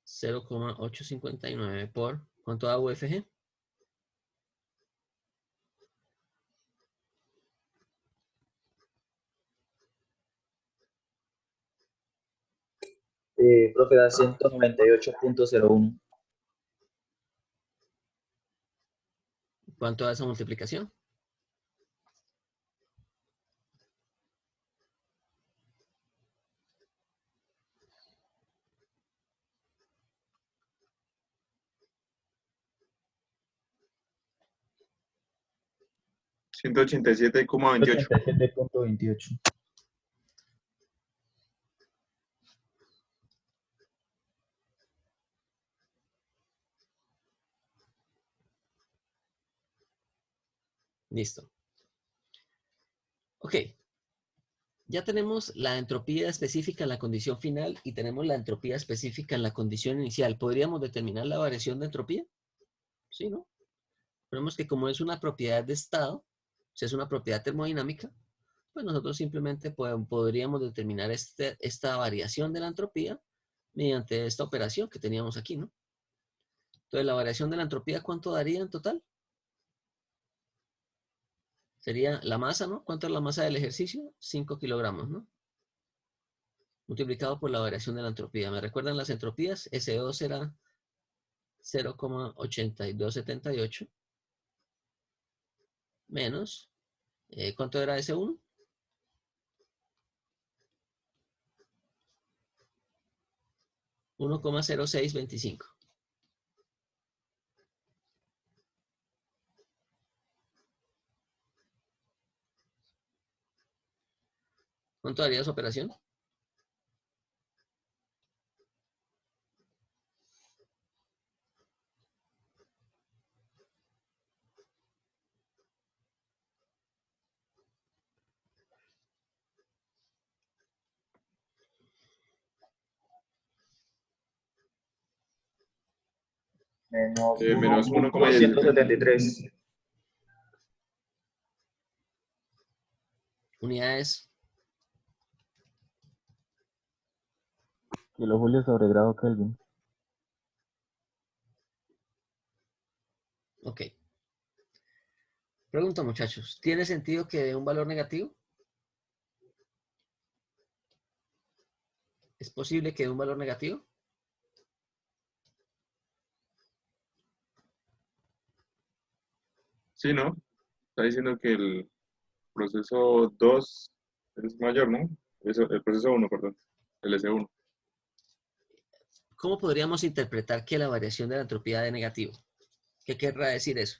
0,859 por, ¿cuánto da UFG? Profe, da 198.01. ¿Cuánto da esa multiplicación? $187,28. 87.28. Listo. Ok. Ya tenemos la entropía específica en la condición final y tenemos la entropía específica en la condición inicial. ¿Podríamos determinar la variación de entropía? Sí, ¿no? Vemos que como es una propiedad de estado, si es una propiedad termodinámica, pues nosotros simplemente podríamos determinar esta variación de la entropía mediante esta operación que teníamos aquí, ¿no? Entonces, la variación de la entropía, ¿cuánto daría en total? Sería la masa, ¿no? ¿Cuánto es la masa del ejercicio? 5 kilogramos, ¿no? multiplicado por la variación de la entropía. ¿Me recuerdan las entropías? S2 era 0,8278 menos, ¿cuánto era S1? 1,0625. ¿Cuánto daría esa operación? Menos 1,17. 273. Unidades. Kilojulio sobre grado Kelvin. Ok. Pregunta, muchachos. ¿Tiene sentido que dé un valor negativo? ¿Es posible que dé un valor negativo? Sí, ¿no? Está diciendo que el proceso 2 es mayor, ¿no? El proceso 1, perdón. El S1. ¿Cómo podríamos interpretar que la variación de la entropía dé negativo? ¿Qué querrá decir eso?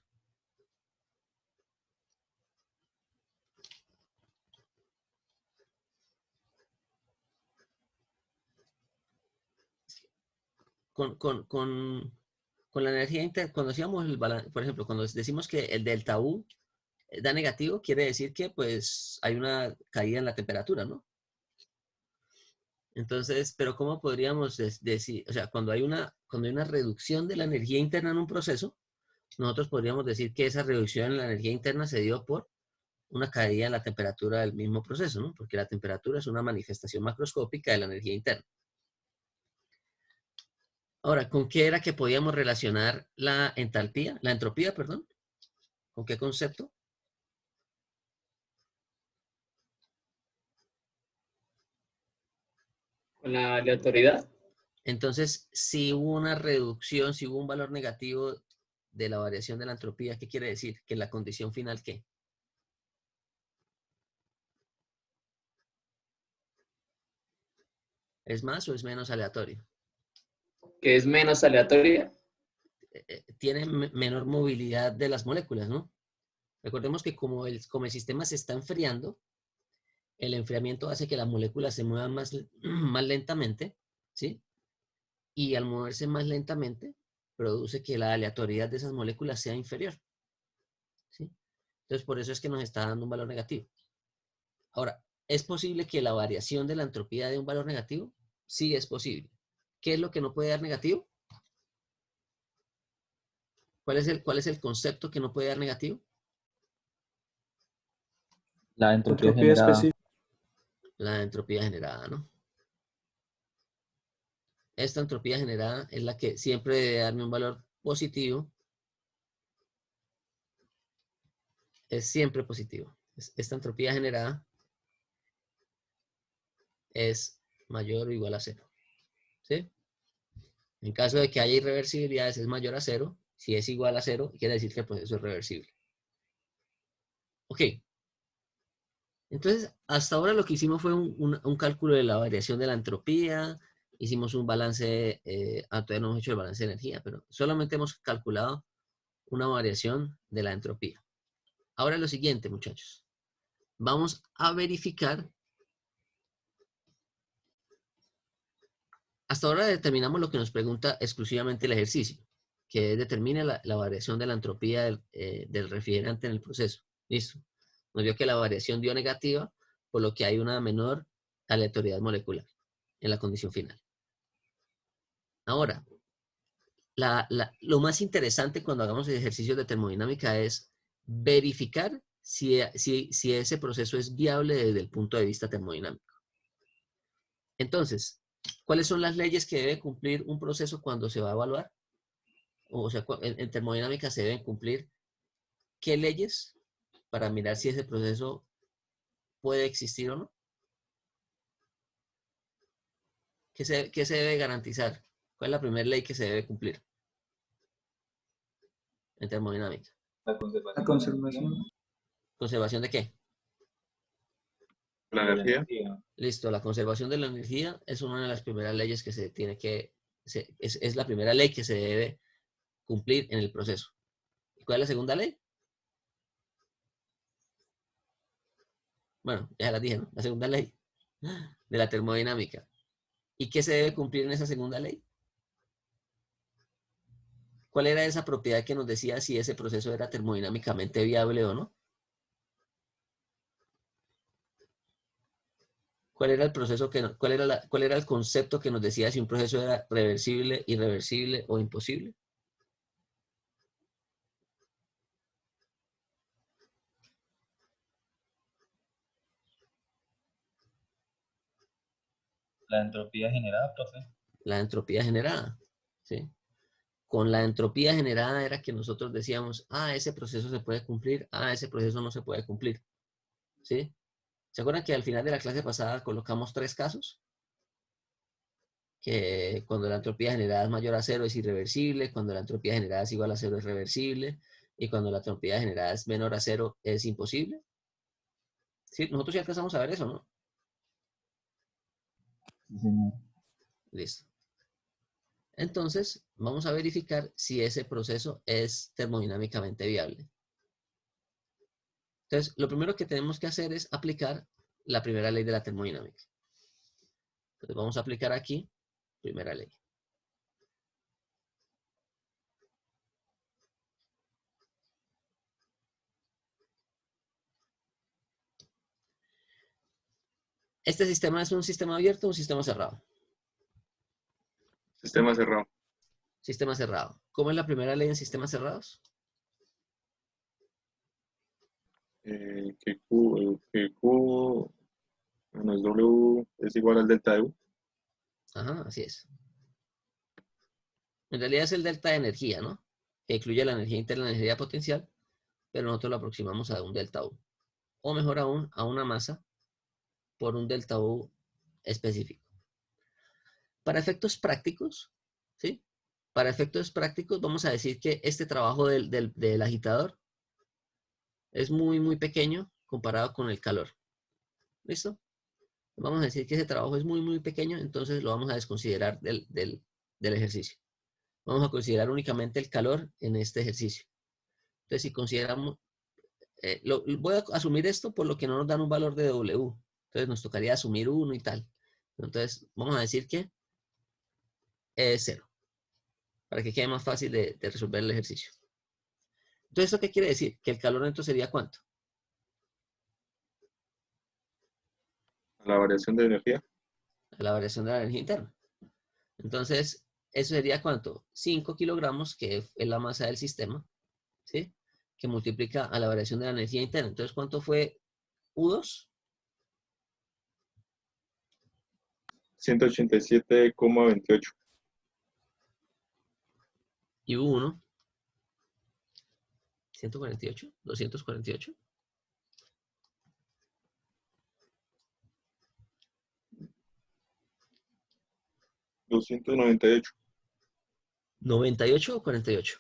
Con la energía interna, cuando hacíamos el balance, por ejemplo, cuando decimos que el delta U da negativo, quiere decir que pues hay una caída en la temperatura, ¿no? Entonces, pero ¿cómo podríamos decir, o sea, cuando hay una reducción de la energía interna en un proceso, nosotros podríamos decir que esa reducción en la energía interna se dio por una caída en la temperatura del mismo proceso, ¿no? Porque la temperatura es una manifestación macroscópica de la energía interna. Ahora, ¿con qué era que podíamos relacionar la entropía, perdón? ¿Con qué concepto? Con la aleatoriedad. Entonces, si hubo una reducción, si hubo un valor negativo de la variación de la entropía, ¿qué quiere decir? Que la condición final, ¿qué? ¿Es más o es menos aleatorio? Que es menos aleatoria. Tiene menor movilidad de las moléculas, ¿no? Recordemos que como el sistema se está enfriando, el enfriamiento hace que las moléculas se muevan más lentamente, ¿sí? Y al moverse más lentamente, produce que la aleatoriedad de esas moléculas sea inferior, ¿sí? Entonces, por eso es que nos está dando un valor negativo. Ahora, ¿es posible que la variación de la entropía dé un valor negativo? Sí, es posible. ¿Qué es lo que no puede dar negativo? ¿Cuál es el concepto que no puede dar negativo? La entropía Entropía generada. específica. La entropía generada, ¿no? Esta entropía generada es la que siempre debe darme un valor positivo. Es siempre positivo. Esta entropía generada es mayor o igual a 0. ¿Sí? En caso de que haya irreversibilidades, es mayor a 0. Si es igual a 0, quiere decir que el proceso es reversible. Ok. Entonces, hasta ahora lo que hicimos fue un cálculo de la variación de la entropía. Hicimos un balance, todavía no hemos hecho el balance de energía, pero solamente hemos calculado una variación de la entropía. Ahora lo siguiente, muchachos. Vamos a verificar. Hasta ahora determinamos lo que nos pregunta exclusivamente el ejercicio, que determina la variación de la entropía del refrigerante en el proceso. Listo. Nos dio que la variación dio negativa, por lo que hay una menor aleatoriedad molecular en la condición final. Ahora, lo más interesante cuando hagamos ejercicios de termodinámica es verificar si ese proceso es viable desde el punto de vista termodinámico. Entonces, ¿cuáles son las leyes que debe cumplir un proceso cuando se va a evaluar? O sea, en termodinámica se deben cumplir ¿qué leyes para mirar si ese proceso puede existir o no? ¿Qué se debe garantizar? ¿Cuál es la primera ley que se debe cumplir en termodinámica? La conservación. ¿Conservación de qué? La energía. Listo, la conservación de la energía es una de las primeras leyes que se tiene es la primera ley que se debe cumplir en el proceso. ¿Y cuál es la segunda ley? Bueno, ya la dije, ¿no? La segunda ley de la termodinámica. ¿Y qué se debe cumplir en esa segunda ley? ¿Cuál era esa propiedad que nos decía si ese proceso era termodinámicamente viable o no? ¿Cuál era el proceso cuál era el concepto que nos decía si un proceso era reversible, irreversible o imposible? La entropía generada, profe. La entropía generada, ¿sí? Con la entropía generada era que nosotros decíamos, ese proceso se puede cumplir, ese proceso no se puede cumplir, ¿sí? ¿Se acuerdan que al final de la clase pasada colocamos 3 casos? Que cuando la entropía generada es mayor a 0 es irreversible, cuando la entropía generada es igual a 0 es reversible, y cuando la entropía generada es menor a 0 es imposible. ¿Sí? Nosotros ya alcanzamos a ver eso, ¿no? Sí, señor. Listo. Entonces, vamos a verificar si ese proceso es termodinámicamente viable. Entonces, lo primero que tenemos que hacer es aplicar la primera ley de la termodinámica. Entonces, vamos a aplicar aquí, primera ley. ¿Este sistema es un sistema abierto o un sistema cerrado? Sistema cerrado. Sistema cerrado. ¿Cómo es la primera ley en sistemas cerrados? Que Q menos W es igual al delta de U. Ajá, así es. En realidad es el delta de energía, ¿no? Que incluye la energía interna y la energía potencial, pero nosotros lo aproximamos a un delta U. O mejor aún, a una masa por un delta U específico. Para efectos prácticos, ¿sí? Para efectos prácticos vamos a decir que este trabajo del agitador es muy, muy pequeño comparado con el calor. ¿Listo? Vamos a decir que ese trabajo es muy, muy pequeño, entonces lo vamos a desconsiderar del ejercicio. Vamos a considerar únicamente el calor en este ejercicio. Entonces, si consideramos, voy a asumir esto por lo que no nos dan un valor de W. Entonces, nos tocaría asumir 1 y tal. Entonces, vamos a decir que es 0, para que quede más fácil de resolver el ejercicio. Entonces, ¿esto qué quiere decir? Que el calor neto sería ¿cuánto? La variación de energía. La variación de la energía interna. Entonces, ¿eso sería cuánto? 5 kilogramos, que es la masa del sistema, ¿sí? Que multiplica a la variación de la energía interna. Entonces, ¿cuánto fue U2? 187,28. Y U1, 148, 248. 298. 98 o 48.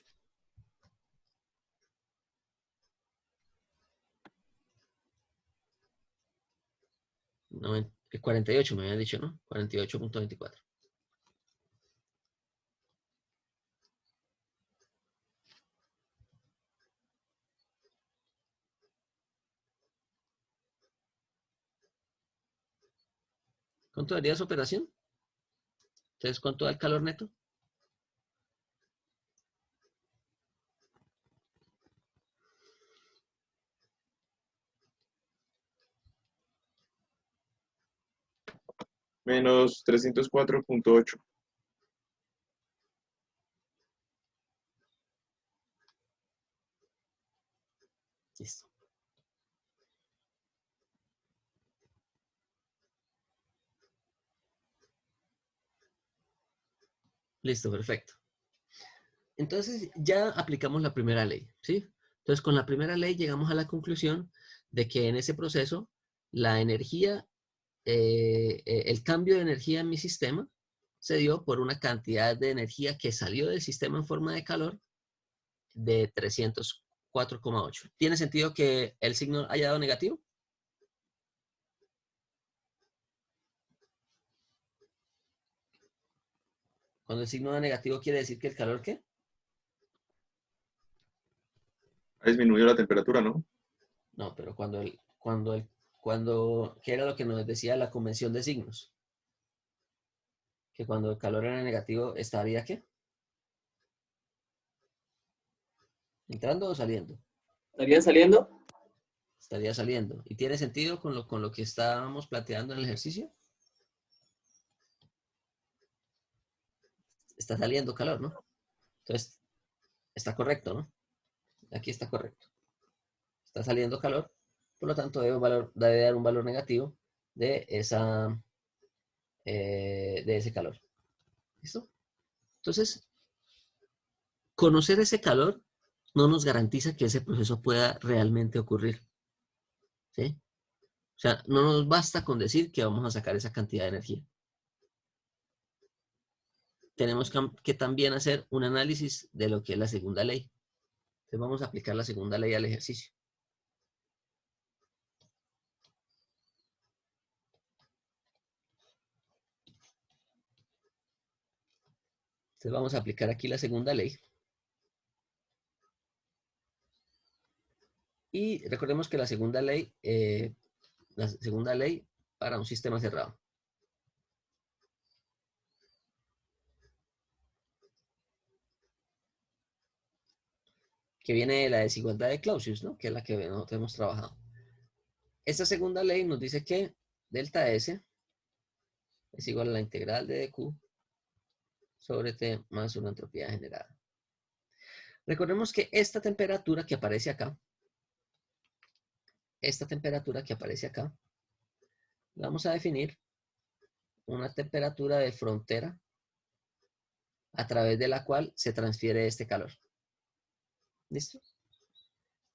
48 me habían dicho, ¿no? 48.24. ¿Cuánto daría esa operación? Entonces, ¿cuánto da el calor neto? Menos 304,8. Listo. Listo, perfecto. Entonces, ya aplicamos la primera ley, ¿sí? Entonces, con la primera ley llegamos a la conclusión de que en ese proceso, la energía, el cambio de energía en mi sistema se dio por una cantidad de energía que salió del sistema en forma de calor de 304,8. ¿Tiene sentido que el signo haya dado negativo? Cuando el signo da negativo, ¿quiere decir que el calor qué? Ha disminuido la temperatura, ¿no? No, pero ¿qué era lo que nos decía la convención de signos? Que cuando el calor era negativo, ¿estaría qué? ¿Entrando o saliendo? ¿Estaría saliendo? Estaría saliendo. ¿Y tiene sentido con lo que estábamos planteando en el ejercicio? Está saliendo calor, ¿no? Entonces, está correcto, ¿no? Aquí está correcto. Está saliendo calor, por lo tanto debe dar un valor negativo de ese calor. ¿Listo? Entonces, conocer ese calor no nos garantiza que ese proceso pueda realmente ocurrir. ¿Sí? O sea, no nos basta con decir que vamos a sacar esa cantidad de energía. Tenemos que también hacer un análisis de lo que es la segunda ley. Entonces vamos a aplicar la segunda ley al ejercicio. Entonces vamos a aplicar aquí la segunda ley. Y recordemos que la segunda ley para un sistema cerrado. Que viene de la desigualdad de Clausius, ¿no? Que es la que nosotros hemos trabajado. Esta segunda ley nos dice que delta S es igual a la integral de dq sobre T más una entropía generada. Recordemos que esta temperatura que aparece acá, la vamos a definir una temperatura de frontera a través de la cual se transfiere este calor. ¿Listo?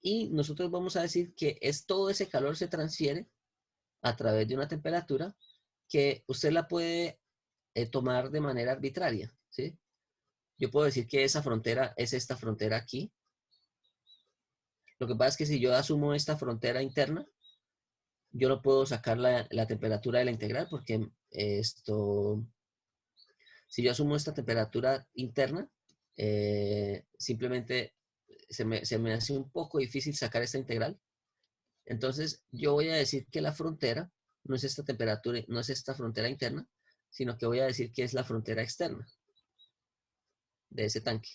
Y nosotros vamos a decir que todo ese calor se transfiere a través de una temperatura que usted la puede tomar de manera arbitraria, ¿sí? Yo puedo decir que esa frontera es esta frontera aquí. Lo que pasa es que si yo asumo esta frontera interna, yo no puedo sacar la temperatura de la integral porque si yo asumo esta temperatura interna, simplemente se me hace un poco difícil sacar esta integral. Entonces, yo voy a decir que la frontera no es esta temperatura, no es esta frontera interna, sino que voy a decir que es la frontera externa de ese tanque.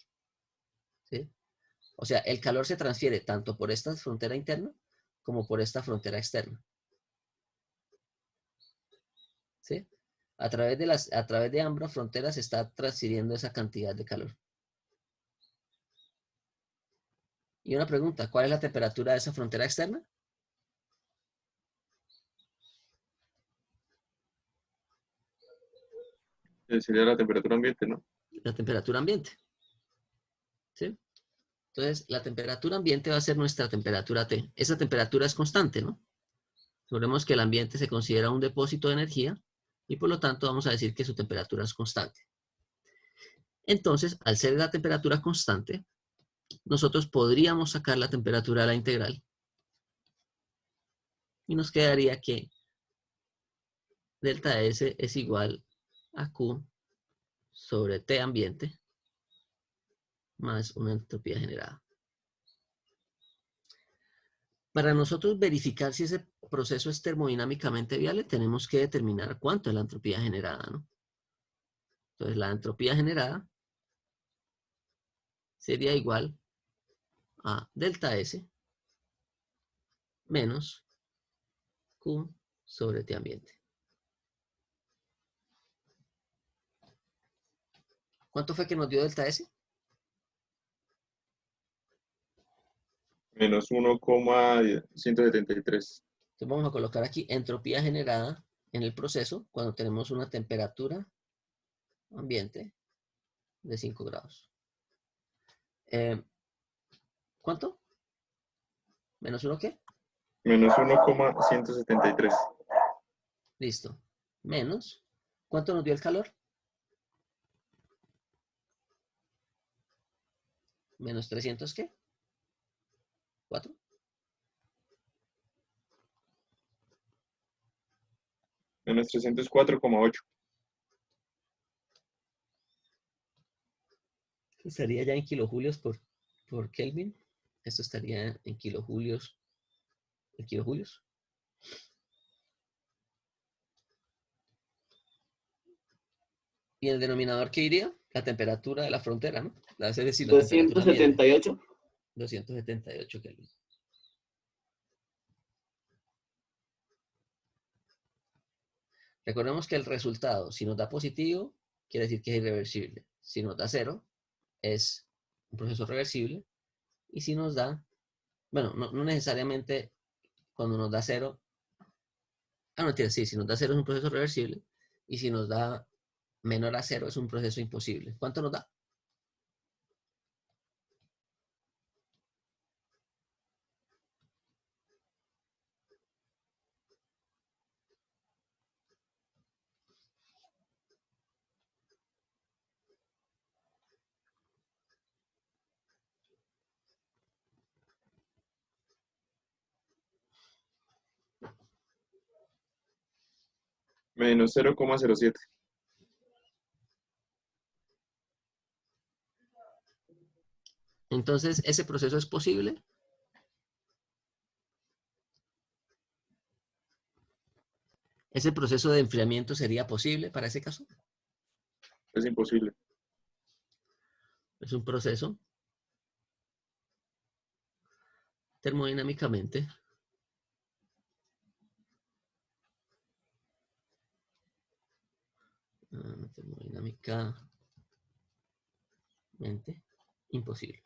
¿Sí? O sea, el calor se transfiere tanto por esta frontera interna como por esta frontera externa. ¿Sí? A través de ambas fronteras se está transfiriendo esa cantidad de calor. Y una pregunta, ¿cuál es la temperatura de esa frontera externa? Sería la temperatura ambiente, ¿no? La temperatura ambiente. ¿Sí? Entonces, la temperatura ambiente va a ser nuestra temperatura T. Esa temperatura es constante, ¿no? Recordemos que el ambiente se considera un depósito de energía y por lo tanto vamos a decir que su temperatura es constante. Entonces, al ser la temperatura constante, nosotros podríamos sacar la temperatura de la integral y nos quedaría que delta S es igual a Q sobre T ambiente más una entropía generada. Para nosotros verificar si ese proceso es termodinámicamente viable, tenemos que determinar cuánto es la entropía generada, ¿no? Entonces, la entropía generada sería igual a delta S menos Q sobre T ambiente. ¿Cuánto fue que nos dio delta S? Menos 1,173. Entonces vamos a colocar aquí entropía generada en el proceso cuando tenemos una temperatura ambiente de 5 grados. ¿Cuánto? ¿Menos 1 qué? Menos 1,173. Listo. Menos. ¿Cuánto nos dio el calor? menos 300, ¿qué? ¿4? Menos 304,8. Estaría ya en kilojulios por Kelvin. Esto estaría en kilojulios. ¿En kilojulios? ¿Y el denominador qué iría? La temperatura de la frontera, ¿no? Es decir, la temperatura ambiente. 278. 278 Kelvin. Recordemos que el resultado, si nos da positivo, quiere decir que es irreversible. Si nos da 0, es un proceso reversible. Y si nos da, bueno, no necesariamente cuando nos da 0, no, mentira, sí, si nos da 0 es un proceso reversible. Y si nos da menor a 0 es un proceso imposible. ¿Cuánto nos da? Menos 0,07. Entonces, ¿ese proceso es posible? ¿Ese proceso de enfriamiento sería posible para ese caso? Es imposible. Es un proceso termodinámicamente imposible.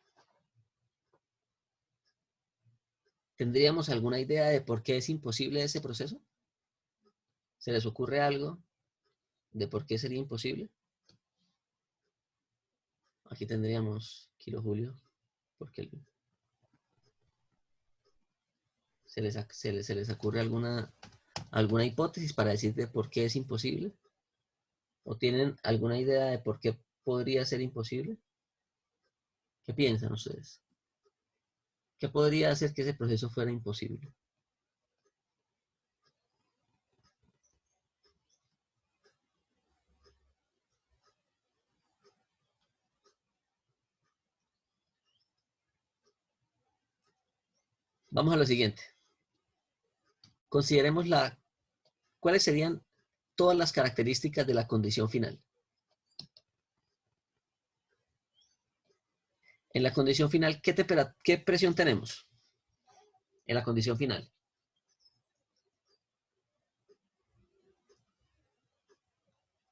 ¿Tendríamos alguna idea de por qué es imposible ese proceso? ¿Se les ocurre algo de por qué sería imposible? Aquí tendríamos kilojulio por Kelvin. ¿Se les ocurre alguna hipótesis para decir de por qué es imposible? ¿O tienen alguna idea de por qué podría ser imposible? ¿Qué piensan ustedes? ¿Qué podría hacer que ese proceso fuera imposible? Vamos a lo siguiente. Consideremos cuáles serían todas las características de la condición final. En la condición final, ¿qué presión tenemos? En la condición final.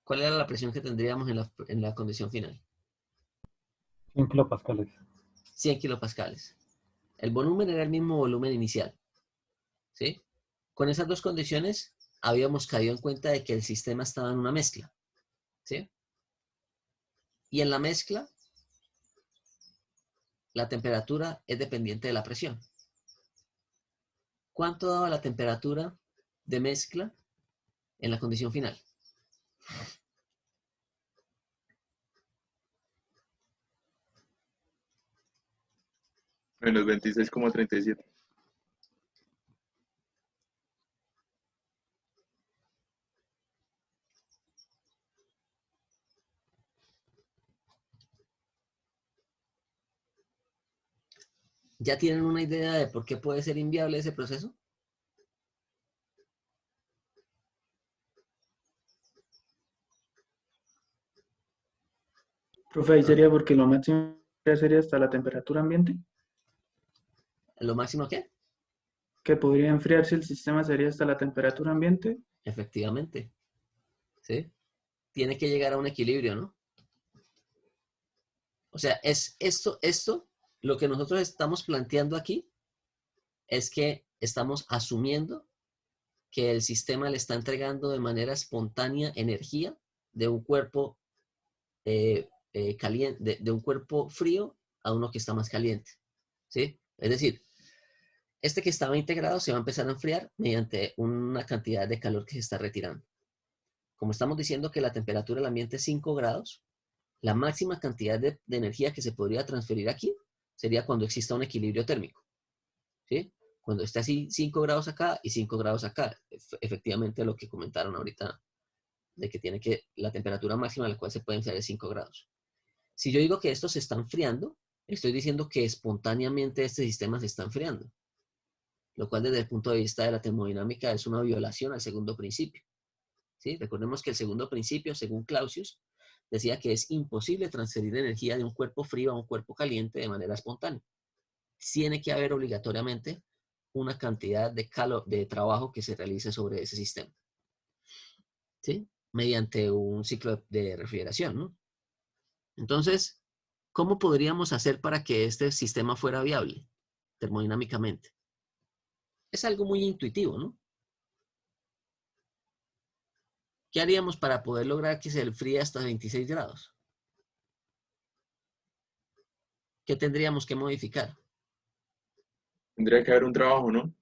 ¿Cuál era la presión que tendríamos en la condición final? 100 kilopascales. 100 kilopascales. El volumen era el mismo volumen inicial. ¿Sí? Con esas dos condiciones habíamos caído en cuenta de que el sistema estaba en una mezcla. ¿Sí? Y en la mezcla, la temperatura es dependiente de la presión. ¿Cuánto daba la temperatura de mezcla en la condición final? Menos 26,37. ¿Ya tienen una idea de por qué puede ser inviable ese proceso? Profe, ahí sería porque lo máximo sería hasta la temperatura ambiente, ¿Lo máximo qué? que podría enfriarse el sistema sería hasta la temperatura ambiente. Efectivamente. ¿Sí? Tiene que llegar a un equilibrio, ¿no? O sea, es esto, lo que nosotros estamos planteando aquí es que estamos asumiendo que el sistema le está entregando de manera espontánea energía de un cuerpo caliente, de un cuerpo frío a uno que está más caliente. ¿Sí? Es decir, este que estaba integrado se va a empezar a enfriar mediante una cantidad de calor que se está retirando. Como estamos diciendo que la temperatura del ambiente es 5 grados, la máxima cantidad de energía que se podría transferir aquí sería cuando exista un equilibrio térmico, ¿sí? Cuando esté así 5 grados acá y 5 grados acá. Efectivamente lo que comentaron ahorita, de que tiene que, la temperatura máxima a la cual se puede enfriar es 5 grados. Si yo digo que estos se está enfriando, estoy diciendo que espontáneamente este sistema se está enfriando, lo cual desde el punto de vista de la termodinámica es una violación al segundo principio, ¿sí? Recordemos que el segundo principio, según Clausius, decía que es imposible transferir energía de un cuerpo frío a un cuerpo caliente de manera espontánea. Tiene que haber obligatoriamente una cantidad de trabajo que se realice sobre ese sistema, ¿sí? Mediante un ciclo de refrigeración, ¿no? Entonces, ¿cómo podríamos hacer para que este sistema fuera viable termodinámicamente? Es algo muy intuitivo, ¿no? ¿Qué haríamos para poder lograr que se enfríe hasta 26 grados? ¿Qué tendríamos que modificar? Tendría que haber un trabajo, ¿no?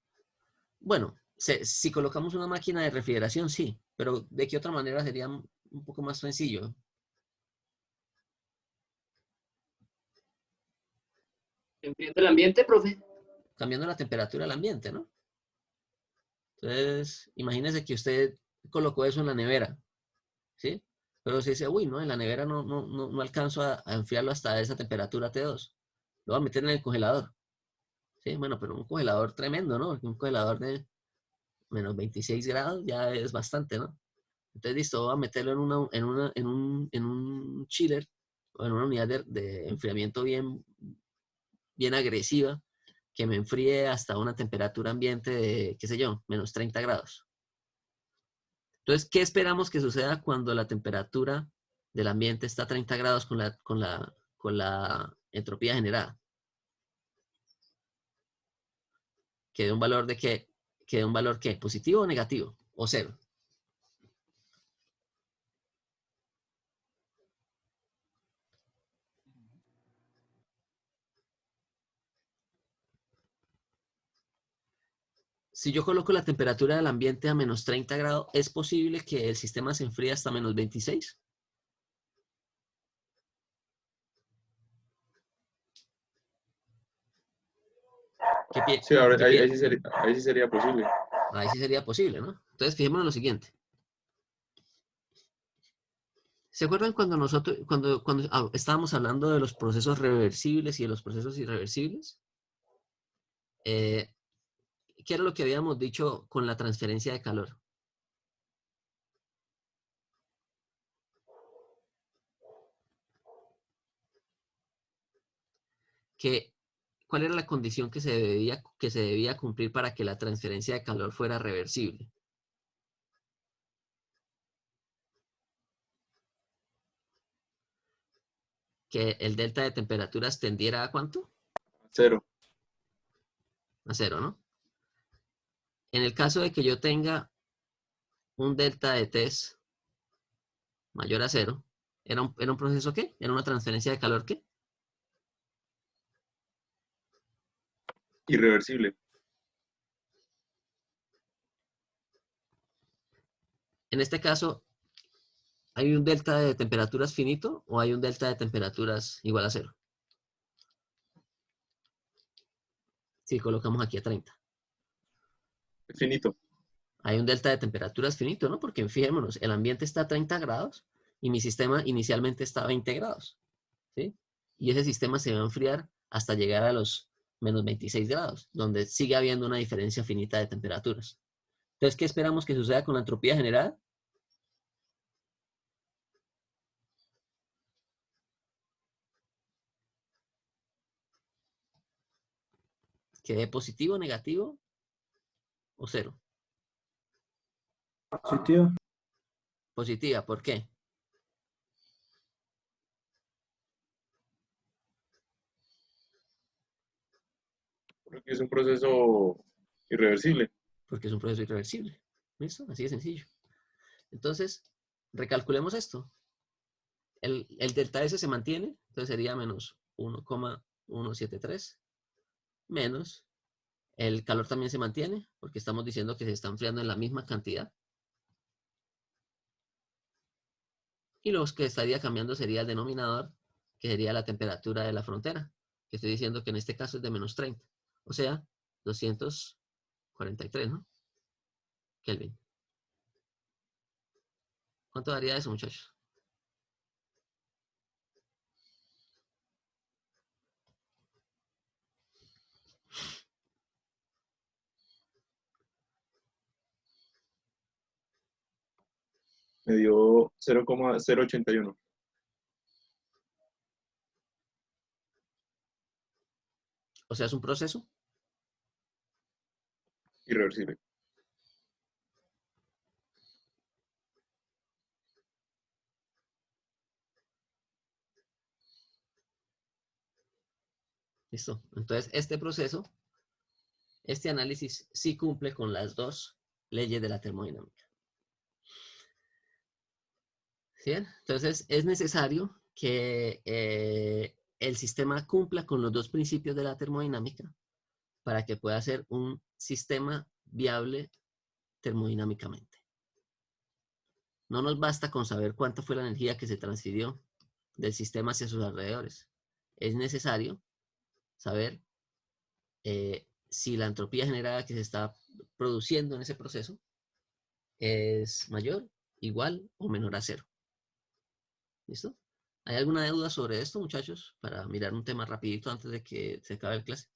Bueno, si colocamos una máquina de refrigeración, sí, pero ¿de qué otra manera sería un poco más sencillo? Enfriando el ambiente, profe. Cambiando la temperatura del ambiente, ¿no? Entonces, imagínese que usted colocó eso en la nevera, ¿sí? Pero se dice, uy, no, en la nevera no alcanzo a enfriarlo hasta esa temperatura T2. Lo voy a meter en el congelador. Sí, bueno, pero un congelador tremendo, ¿no? Porque un congelador de menos 26 grados ya es bastante, ¿no? Entonces, listo, voy a meterlo en un chiller o en una unidad de enfriamiento bien agresiva que me enfríe hasta una temperatura ambiente de, qué sé yo, menos 30 grados. Entonces, ¿qué esperamos que suceda cuando la temperatura del ambiente está a 30 grados con la entropía generada? Que dé un valor de qué, que dé un valor qué, positivo o negativo, o cero. Si yo coloco la temperatura del ambiente a menos 30 grados, ¿es posible que el sistema se enfríe hasta menos 26? Sí, ahí sí sería posible. Ahí sí sería posible, ¿no? Entonces, fijémonos en lo siguiente. ¿Se acuerdan cuando estábamos hablando de los procesos reversibles y de los procesos irreversibles? ¿Qué era lo que habíamos dicho con la transferencia de calor? ¿Cuál era la condición que se debía cumplir para que la transferencia de calor fuera reversible? Que el delta de temperaturas tendiera ¿a cuánto? Cero. A cero, ¿no? En el caso de que yo tenga un delta de T mayor a cero, ¿era un proceso qué? ¿Era una transferencia de calor qué? Irreversible. En este caso, ¿hay un delta de temperaturas finito o hay un delta de temperaturas igual a cero? Si colocamos aquí a 30. Finito. Hay un delta de temperaturas finito, ¿no? Porque fijémonos, el ambiente está a 30 grados y mi sistema inicialmente está a 20 grados, ¿sí? Y ese sistema se va a enfriar hasta llegar a los menos 26 grados, donde sigue habiendo una diferencia finita de temperaturas. Entonces, ¿qué esperamos que suceda con la entropía generada? ¿Que dé positivo, negativo o cero? Positivo. Positiva, ¿por qué? Porque es un proceso irreversible. Porque es un proceso irreversible. ¿Listo? Así de sencillo. Entonces, recalculemos esto. El delta S se mantiene, entonces sería menos 1,173 menos el calor también se mantiene, porque estamos diciendo que se está enfriando en la misma cantidad. Y lo que estaría cambiando sería el denominador, que sería la temperatura de la frontera, que estoy diciendo que en este caso es de menos 30. O sea, 243, ¿no? Kelvin. ¿Cuánto daría eso, muchachos? Me dio 0,081. O sea, es un proceso. Irreversible. Listo. Entonces, este proceso, este análisis sí cumple con las dos leyes de la termodinámica. ¿Sí? Entonces, es necesario que el sistema cumpla con los dos principios de la termodinámica para que pueda ser un sistema viable termodinámicamente. No nos basta con saber cuánta fue la energía que se transfirió del sistema hacia sus alrededores. Es necesario saber si la entropía generada que se está produciendo en ese proceso es mayor, igual o menor a cero. ¿Listo? ¿Hay alguna duda sobre esto, muchachos? Para mirar un tema rapidito antes de que se acabe el clase.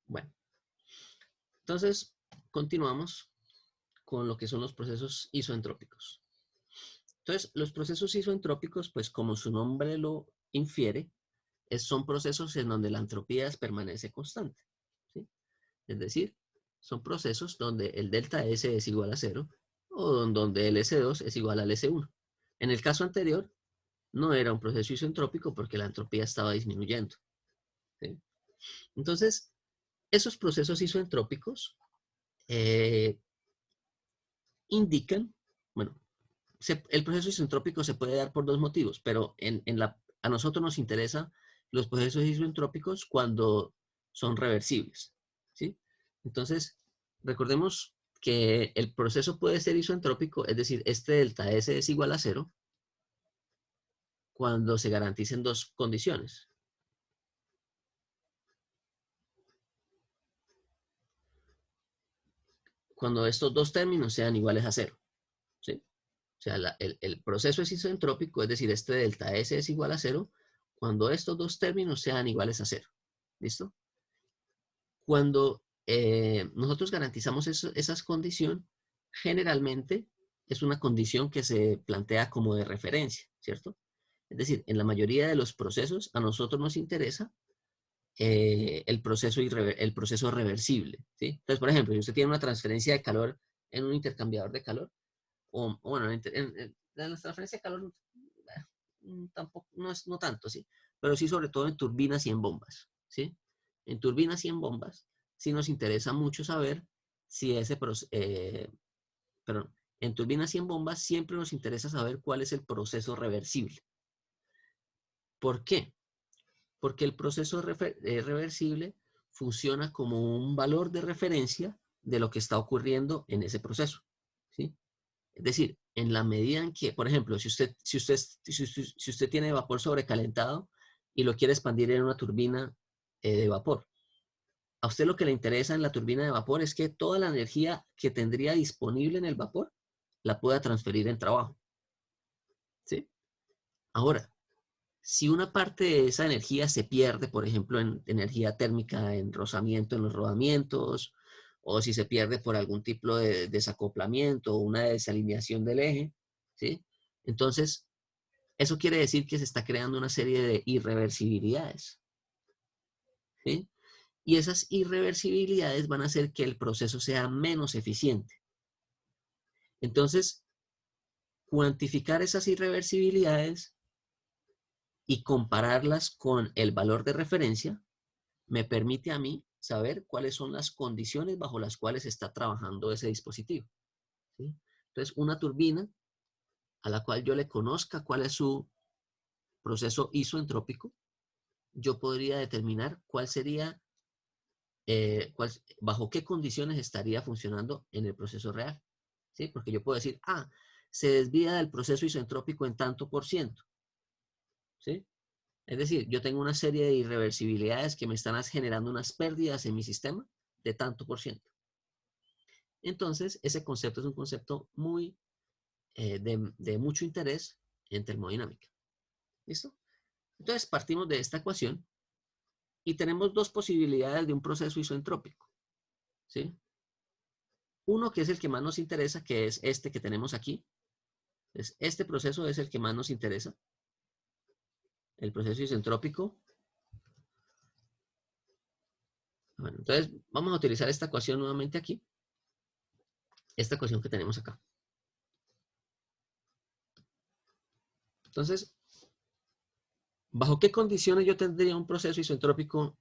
Bueno, entonces continuamos con lo que son los procesos isoentrópicos. Entonces, los procesos isoentrópicos, pues como su nombre lo infiere, son procesos en donde la entropía permanece constante. ¿Sí? Es decir, son procesos donde el delta S es igual a 0 o donde el S2 es igual al S1. En el caso anterior, no era un proceso isoentrópico porque la entropía estaba disminuyendo. ¿Sí? Entonces, esos procesos isoentrópicos indican, bueno, el proceso isentrópico se puede dar por dos motivos, pero a nosotros nos interesa los procesos isentrópicos cuando son reversibles, ¿sí? Entonces, recordemos que el proceso puede ser isentrópico, es decir, este delta S es igual a 0 cuando se garanticen dos condiciones. Cuando estos dos términos sean iguales a 0, ¿sí? O sea, el proceso es isentrópico, es decir, este delta S es igual a 0 cuando estos dos términos sean iguales a 0. ¿Listo? Cuando nosotros garantizamos esas condiciones, generalmente es una condición que se plantea como de referencia, ¿cierto? Es decir, en la mayoría de los procesos a nosotros nos interesa el proceso reversible, ¿sí? Entonces, por ejemplo, si usted tiene una transferencia de calor en un intercambiador de calor, o bueno, en la transferencia de calor tampoco, no tanto, ¿sí? Pero sí sobre todo en turbinas y en bombas, ¿sí? En turbinas y en bombas sí nos interesa mucho saber si perdón, en turbinas y en bombas siempre nos interesa saber cuál es el proceso reversible. ¿Por qué? Porque el proceso reversible funciona como un valor de referencia de lo que está ocurriendo en ese proceso, ¿sí? Es decir, en la medida en que, por ejemplo, si usted tiene vapor sobrecalentado y lo quiere expandir en una turbina de vapor, a usted lo que le interesa en la turbina de vapor es que toda la energía que tendría disponible en el vapor la pueda transferir en trabajo. ¿Sí? Ahora, si una parte de esa energía se pierde, por ejemplo, en energía térmica, en rozamiento en los rodamientos, o si se pierde por algún tipo de desacoplamiento o una desalineación del eje, ¿sí? Entonces, eso quiere decir que se está creando una serie de irreversibilidades, ¿sí? Y esas irreversibilidades van a hacer que el proceso sea menos eficiente. Entonces, cuantificar esas irreversibilidades y compararlas con el valor de referencia me permite a mí saber cuáles son las condiciones bajo las cuales está trabajando ese dispositivo, ¿sí? Entonces, una turbina a la cual yo le conozca cuál es su proceso isoentrópico, yo podría determinar cuál sería, bajo qué condiciones estaría funcionando en el proceso real. ¿sí? Porque yo puedo decir, se desvía del proceso isentrópico en tanto por ciento, ¿sí? Es decir, yo tengo una serie de irreversibilidades que me están generando unas pérdidas en mi sistema de tanto por ciento. Entonces, ese concepto es un concepto muy de mucho interés en termodinámica. ¿Listo? Entonces, partimos de esta ecuación y tenemos dos posibilidades de un proceso isentrópico, ¿sí? Uno que es el que más nos interesa, que es este que tenemos aquí. Entonces, este proceso es el que más nos interesa. El proceso isentrópico. Bueno, entonces vamos a utilizar esta ecuación nuevamente aquí. Esta ecuación que tenemos acá. Entonces, ¿bajo qué condiciones yo tendría un proceso isentrópico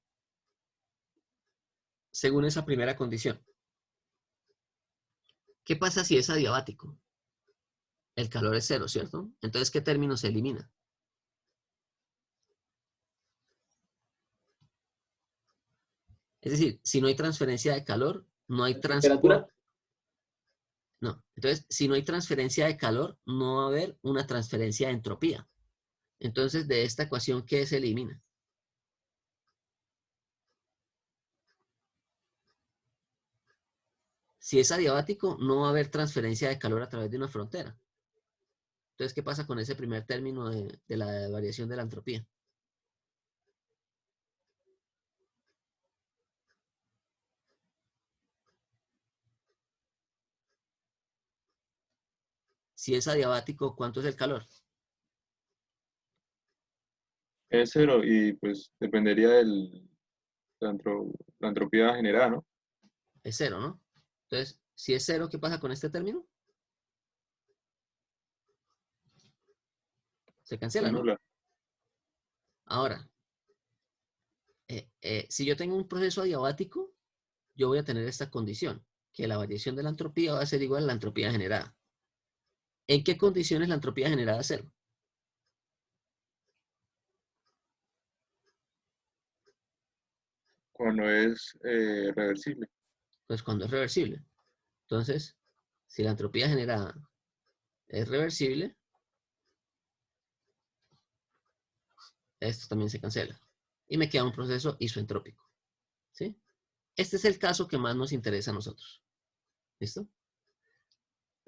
según esa primera condición? ¿Qué pasa si es adiabático? El calor es cero, ¿cierto? Entonces, ¿qué término se elimina? Es decir, si no hay transferencia de calor, no hay Temperatura. transporte. No. Entonces, si no hay transferencia de calor, no va a haber una transferencia de entropía. Entonces, de esta ecuación, ¿qué se elimina? Si es adiabático, no va a haber transferencia de calor a través de una frontera. Entonces, ¿qué pasa con ese primer término de la variación de la entropía? Si es adiabático, ¿cuánto es el calor? Es cero y pues dependería de la entropía generada, ¿no? Es cero, ¿no? Entonces, si es cero, ¿qué pasa con este término? Se Se cancela, ¿no? anula. Ahora, si yo tengo un proceso adiabático, yo voy a tener esta condición, que la variación de la entropía va a ser igual a la entropía generada. ¿En qué condiciones la entropía generada es cero? Cuando es reversible. Pues cuando es reversible. Entonces, si la entropía generada es reversible, esto también se cancela. Y me queda un proceso isoentrópico. ¿Sí? Este es el caso que más nos interesa a nosotros. ¿Listo?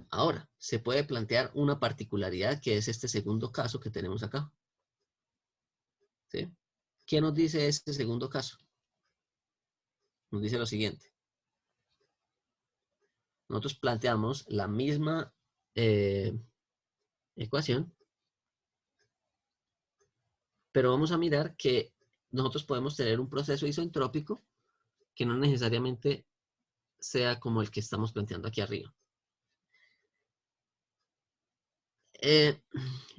Ahora, se puede plantear una particularidad que es este segundo caso que tenemos acá. ¿Sí? ¿Qué nos dice este segundo caso? Nos dice lo siguiente. Nosotros planteamos la misma ecuación, pero vamos a mirar que nosotros podemos tener un proceso isoentrópico que no necesariamente sea como el que estamos planteando aquí arriba.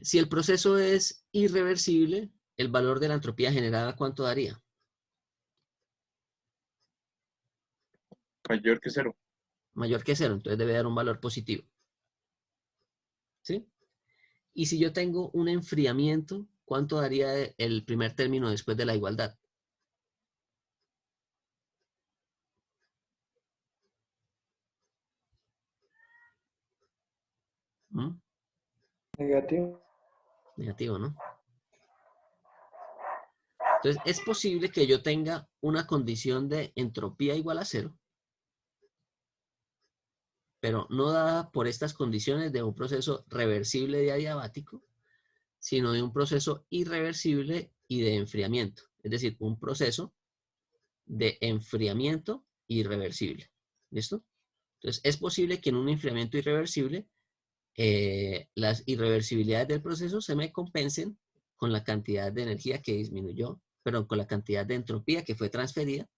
Si el proceso es irreversible, el valor de la entropía generada, ¿cuánto daría? Mayor que cero. Mayor que cero, entonces debe dar un valor positivo. ¿Sí? Y si yo tengo un enfriamiento, ¿cuánto daría el primer término después de la igualdad? ¿Mm? Negativo. Negativo, ¿no? Entonces, es posible que yo tenga una condición de entropía igual a cero, pero no dada por estas condiciones de un proceso reversible de adiabático, sino de un proceso irreversible y de enfriamiento. Es decir, un proceso de enfriamiento irreversible. ¿Listo? Entonces, es posible que en un enfriamiento irreversible las irreversibilidades del proceso se me compensen con la cantidad de energía que disminuyó, pero con la cantidad de entropía que fue transferida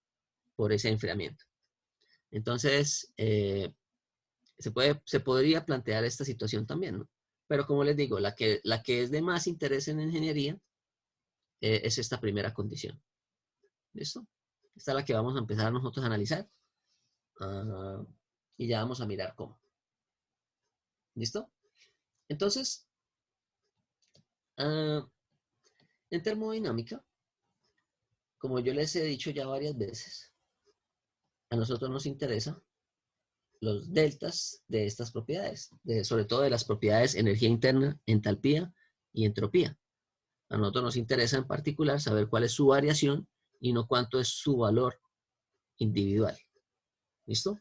por ese enfriamiento. Entonces, se podría plantear esta situación también, ¿no? Pero como les digo, la que es de más interés en ingeniería es esta primera condición. ¿Listo? Esta es la que vamos a empezar nosotros a analizar. Y ya vamos a mirar cómo. ¿Listo? Entonces, en termodinámica, como yo les he dicho ya varias veces, a nosotros nos interesa los deltas de estas propiedades, sobre todo de las propiedades energía interna, entalpía y entropía. A nosotros nos interesa en particular saber cuál es su variación y no cuánto es su valor individual. ¿Listo?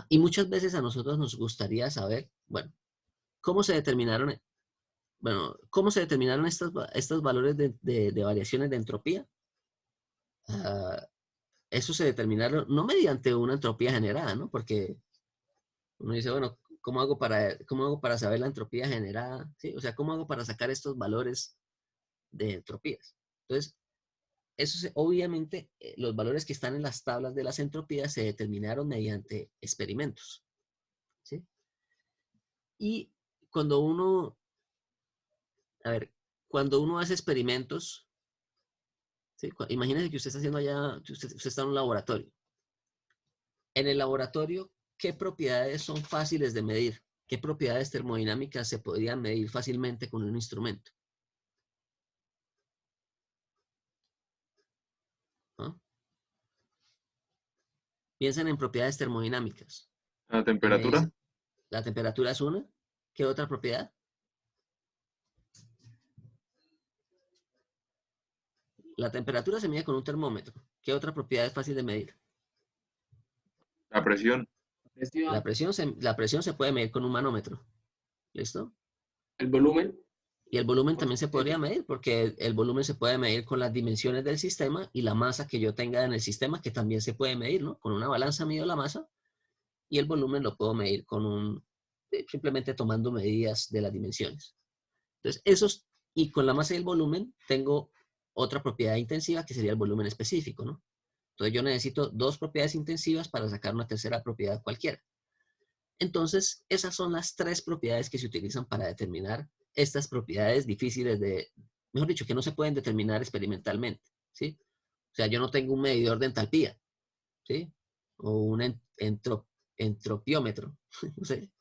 Y muchas veces a nosotros nos gustaría saber, bueno, cómo se determinaron estos valores de variaciones de entropía. Eso se determinaron no mediante una entropía generada, ¿no? Porque uno dice, bueno, ¿cómo hago para saber la entropía generada? ¿Sí? O sea, ¿cómo hago para sacar estos valores de entropías? Entonces, obviamente, los valores que están en las tablas de las entropías se determinaron mediante experimentos, ¿sí? Y cuando uno hace experimentos, ¿sí? Imagínense que usted está haciendo allá, usted está en un laboratorio. En el laboratorio, ¿qué propiedades son fáciles de medir? ¿Qué propiedades termodinámicas se podrían medir fácilmente con un instrumento? ¿No? Piensen en propiedades termodinámicas. La temperatura. La temperatura es una. ¿Qué otra propiedad? La temperatura se mide con un termómetro. ¿Qué otra propiedad es fácil de medir? La presión. La presión se puede medir con un manómetro. ¿Listo? El volumen. Y el volumen también se podría medir, porque el volumen se puede medir con las dimensiones del sistema y la masa que yo tenga en el sistema, que también se puede medir, ¿no? Con una balanza mido la masa y el volumen lo puedo medir simplemente tomando medidas de las dimensiones. Entonces, y con la masa y el volumen tengo otra propiedad intensiva que sería el volumen específico, ¿no? Entonces yo necesito dos propiedades intensivas para sacar una tercera propiedad cualquiera. Entonces, esas son las tres propiedades que se utilizan para determinar estas propiedades difíciles mejor dicho, que no se pueden determinar experimentalmente, ¿sí? O sea, yo no tengo un medidor de entalpía, ¿sí? O un entropiómetro, no sé.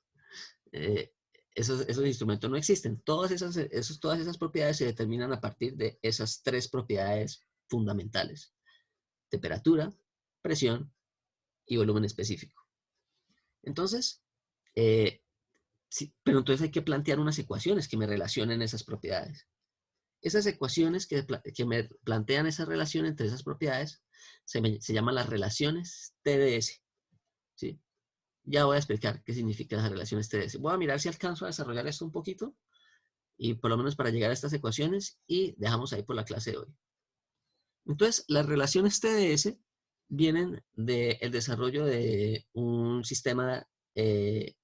Esos instrumentos no existen. Todas esas propiedades se determinan a partir de esas tres propiedades fundamentales: temperatura, presión y volumen específico. Entonces, sí, pero entonces hay que plantear unas ecuaciones que me relacionen esas propiedades. Esas ecuaciones que me plantean esa relación entre esas propiedades se llaman las relaciones TDS, ¿sí? Ya voy a explicar qué significan las relaciones TDS. Voy a mirar si alcanzo a desarrollar esto un poquito, y por lo menos para llegar a estas ecuaciones, y dejamos ahí por la clase de hoy. Entonces, las relaciones TDS vienen del desarrollo de un sistema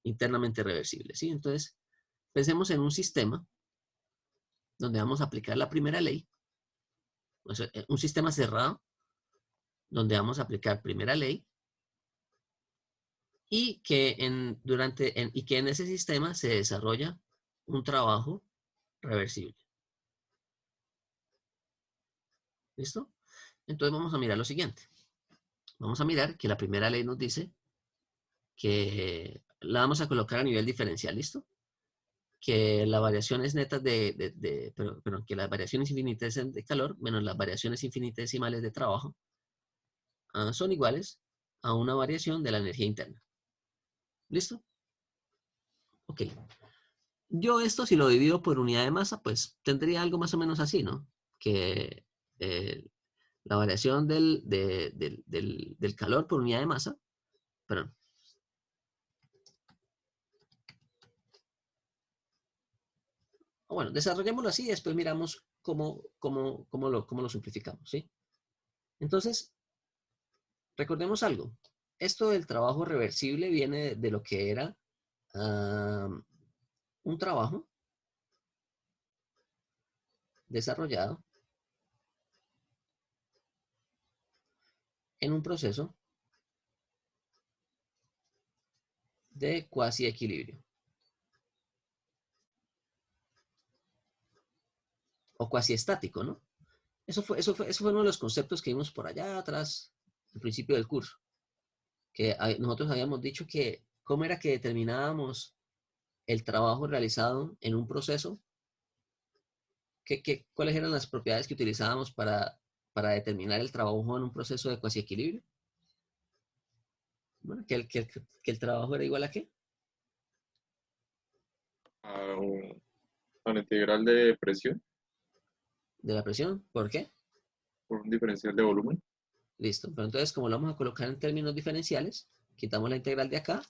internamente reversible, ¿sí? Entonces, pensemos en un sistema donde vamos a aplicar la primera ley, o sea, un sistema cerrado donde vamos a aplicar primera ley, y que en ese sistema se desarrolla un trabajo reversible. ¿Listo? Entonces vamos a mirar lo siguiente. Vamos a mirar que la primera ley nos dice que la vamos a colocar a nivel diferencial, ¿listo? Que las variaciones netas perdón, que las variaciones infinitesimales de calor menos las variaciones infinitesimales de trabajo son iguales a una variación de la energía interna. ¿Listo? Ok. Yo esto, si lo divido por unidad de masa, pues tendría algo más o menos así, ¿no? Que la variación del calor por unidad de masa, perdón. Bueno, desarrollémoslo así y después miramos cómo lo simplificamos, ¿sí? Entonces, recordemos algo. Esto del trabajo reversible viene de lo que era un trabajo desarrollado en un proceso de cuasi equilibrio o cuasi estático, ¿no? Eso fue uno de los conceptos que vimos por allá atrás, al principio del curso, que nosotros habíamos dicho que cómo era que determinábamos el trabajo realizado en un proceso, cuáles eran las propiedades que utilizábamos para determinar el trabajo en un proceso de cuasi equilibrio. Bueno, que el trabajo era igual a qué? A la integral de presión De la presión. ¿Por qué? por un diferencial de volumen. Listo. Pero entonces, como lo vamos a colocar en términos diferenciales, quitamos la integral de acá.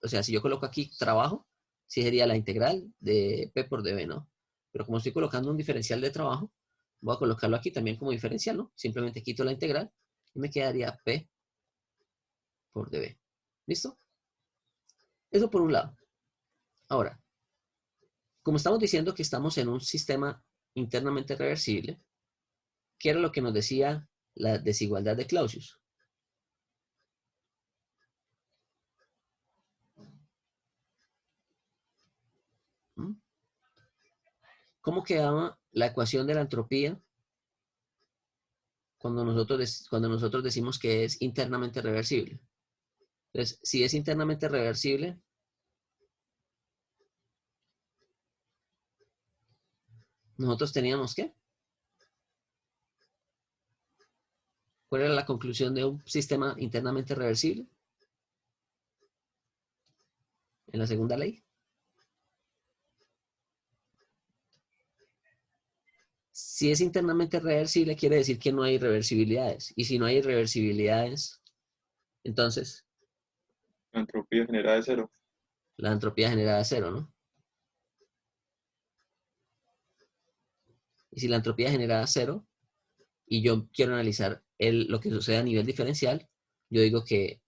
O sea, si yo coloco aquí trabajo, sí sería la integral de P por dB, ¿no? Pero como estoy colocando un diferencial de trabajo, voy a colocarlo aquí también como diferencial, ¿no? Simplemente quito la integral y me quedaría P por dB. ¿Listo? Eso por un lado. Ahora, como estamos diciendo que estamos en un sistema internamente reversible, ¿qué era lo que nos decía la desigualdad de Clausius? ¿Mm? ¿Cómo quedaba la ecuación de la entropía cuando nosotros decimos que es internamente reversible? Entonces, si es internamente reversible, nosotros teníamos ¿qué? ¿Cuál era la conclusión de un sistema internamente reversible? En la segunda ley. Si es internamente reversible, quiere decir que no hay irreversibilidades. Y si no hay irreversibilidades, entonces La entropía generada de cero. la entropía generada es cero, ¿no? Y si la entropía generada es cero, y yo quiero analizar lo que sucede a nivel diferencial, yo digo que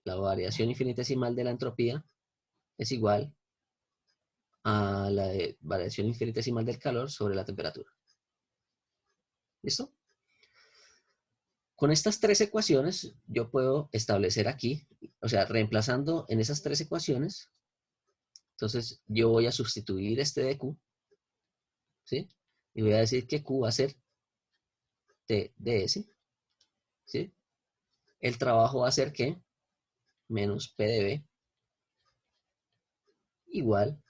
la variación infinitesimal de la entropía es igual a la variación infinitesimal del calor sobre la temperatura. ¿Listo? Con estas tres ecuaciones yo puedo establecer aquí, o sea, reemplazando en esas tres ecuaciones, entonces yo voy a sustituir este de Q, ¿sí? Y voy a decir que Q va a ser T ds, ¿sí? El trabajo va a ser que menos P de B igual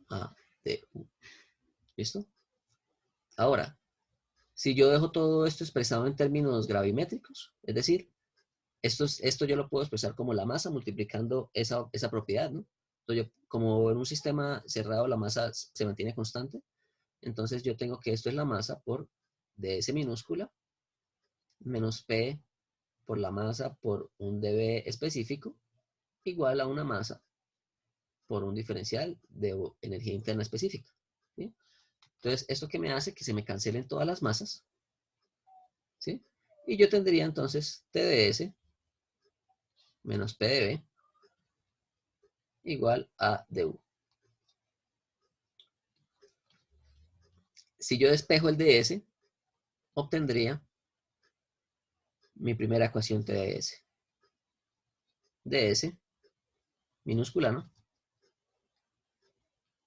a DU. ¿Listo? Ahora, si yo dejo todo esto expresado en términos gravimétricos, es decir, esto yo lo puedo expresar como la masa multiplicando esa propiedad, ¿no? Entonces, como en un sistema cerrado la masa se mantiene constante, entonces yo tengo que esto es la masa por ds minúscula menos P por la masa por un dB específico igual a una masa por un diferencial de energía interna específica, ¿sí? Entonces, ¿esto qué me hace? Que se me cancelen todas las masas, ¿sí? Y yo tendría entonces TdS menos PdB igual a du. Si yo despejo el ds, obtendría mi primera ecuación TdS. ds minúscula, ¿no?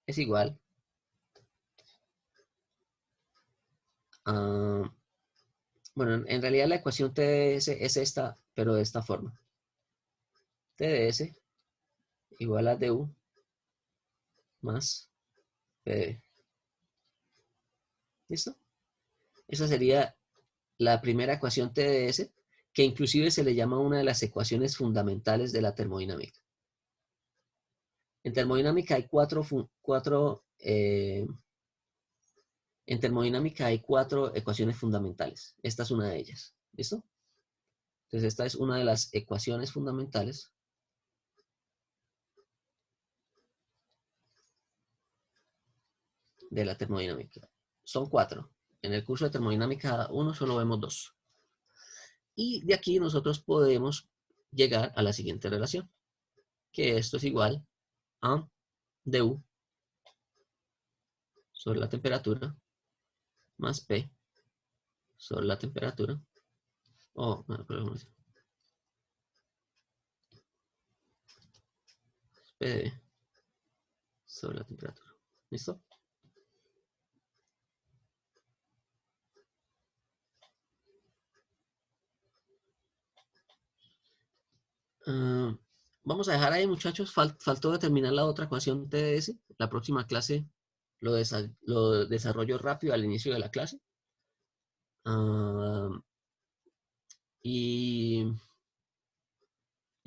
Es igual a... Bueno, en realidad la ecuación TdS es esta, pero de esta forma. TdS igual a du más PdB. ¿Listo? Esa sería la primera ecuación TdS, que inclusive se le llama una de las ecuaciones fundamentales de la termodinámica. En termodinámica hay en termodinámica hay cuatro ecuaciones fundamentales. Esta es una de ellas. ¿Listo? Entonces esta es una de las ecuaciones fundamentales de la termodinámica. Son cuatro. En el curso de termodinámica 1 solo vemos dos. Y de aquí nosotros podemos llegar a la siguiente relación, que esto es igual a du sobre la temperatura más P sobre la temperatura. P sobre la temperatura. ¿Listo? Vamos a dejar ahí, muchachos. Faltó determinar la otra ecuación TdS. La próxima clase lo desarrollo rápido al inicio de la clase. ¿Y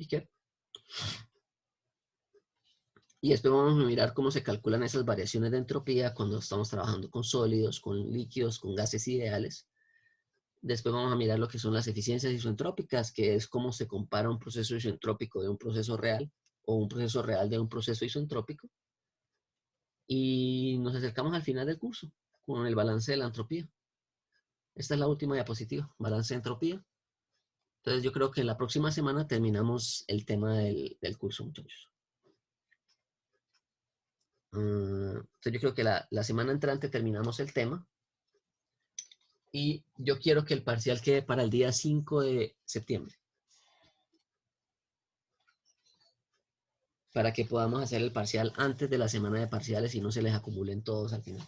qué? Y después vamos a mirar cómo se calculan esas variaciones de entropía cuando estamos trabajando con sólidos, con líquidos, con gases ideales. Después vamos a mirar lo que son las eficiencias isentrópicas, que es cómo se compara un proceso isentrópico de un proceso real o un proceso real de un proceso isentrópico. Y nos acercamos al final del curso con el balance de la entropía. Esta es la última diapositiva, balance de entropía. Entonces yo creo que en la próxima semana terminamos el tema del curso, muchachos. Entonces yo creo que la semana entrante terminamos el tema. Y yo quiero que el parcial quede para el día 5 de septiembre. Para que podamos hacer el parcial antes de la semana de parciales y no se les acumulen todos al final.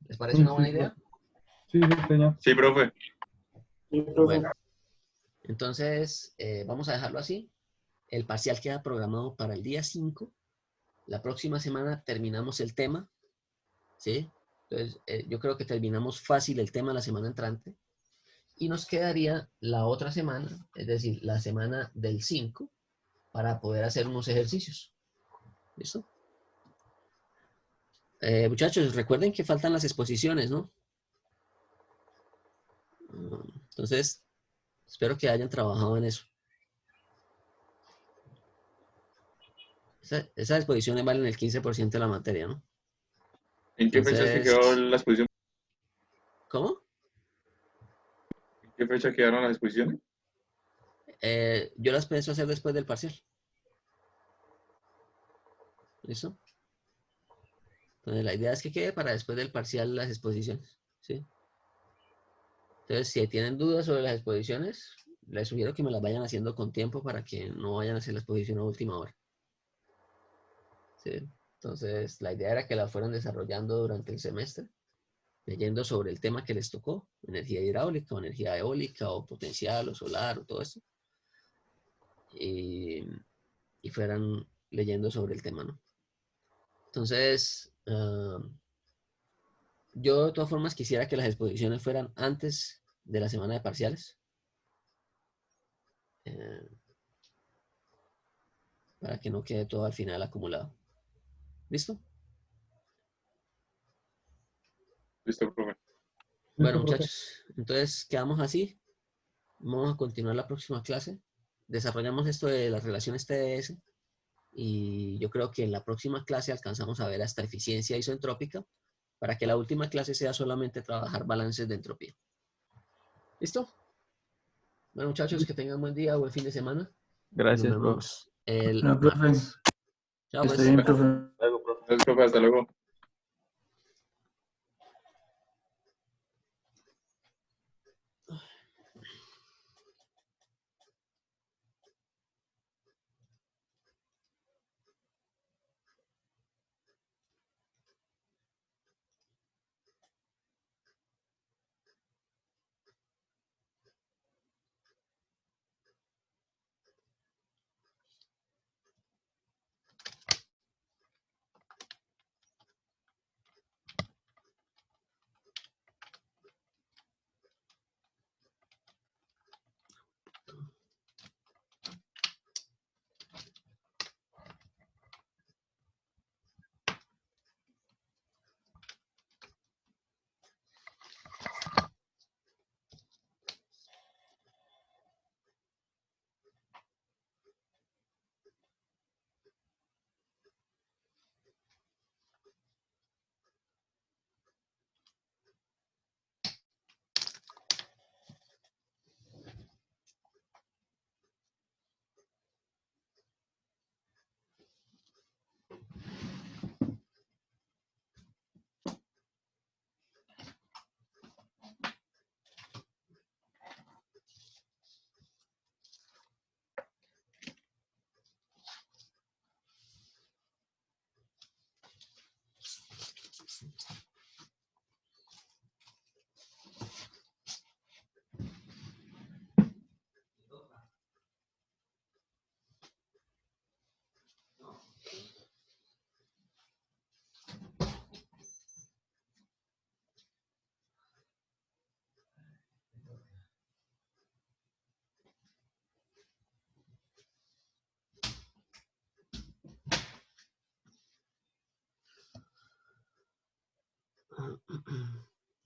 ¿Les parece una buena idea? Sí, sí, señor. Sí, profe. Sí, profe. Bueno, entonces vamos a dejarlo así. El parcial queda programado para el día 5. La próxima semana terminamos el tema. ¿Sí? Entonces, yo creo que terminamos fácil el tema la semana entrante. Y nos quedaría la otra semana, es decir, la semana del 5, para poder hacer unos ejercicios. ¿Listo? Muchachos, recuerden que faltan las exposiciones, ¿no? Entonces, espero que hayan trabajado en eso. Esas exposiciones valen el 15% de la materia, ¿no? ¿En qué fecha es que quedó Entonces, la exposición? ¿cómo? ¿En qué fecha quedaron las exposiciones? Yo las pienso hacer después del parcial. ¿Listo? Entonces, la idea es que quede para después del parcial las exposiciones, ¿sí? Entonces, si tienen dudas sobre las exposiciones, les sugiero que me las vayan haciendo con tiempo para que no vayan a hacer la exposición a última hora. ¿Sí? Entonces, la idea era que la fueran desarrollando durante el semestre, leyendo sobre el tema que les tocó, energía hidráulica o energía eólica o potencial o solar o todo eso. Y fueran leyendo sobre el tema, ¿no? Entonces, yo de todas formas quisiera que las exposiciones fueran antes de la semana de parciales. Para que no quede todo al final acumulado. ¿Listo? Listo, profe. Bueno, Listo, profe. muchachos, entonces quedamos así. Vamos a continuar la próxima clase. Desarrollamos esto de las relaciones TDS y yo creo que en la próxima clase alcanzamos a ver hasta eficiencia isentrópica para que la última clase sea solamente trabajar balances de entropía. ¿Listo? Bueno, muchachos, que tengan buen día, buen fin de semana. Y nos Gracias, profe. vemos el Bueno, profe, martes. Chao, está pues. bien, profe. Luego, profe. Gracias, profe. Hasta luego.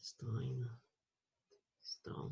Estoy. Esto.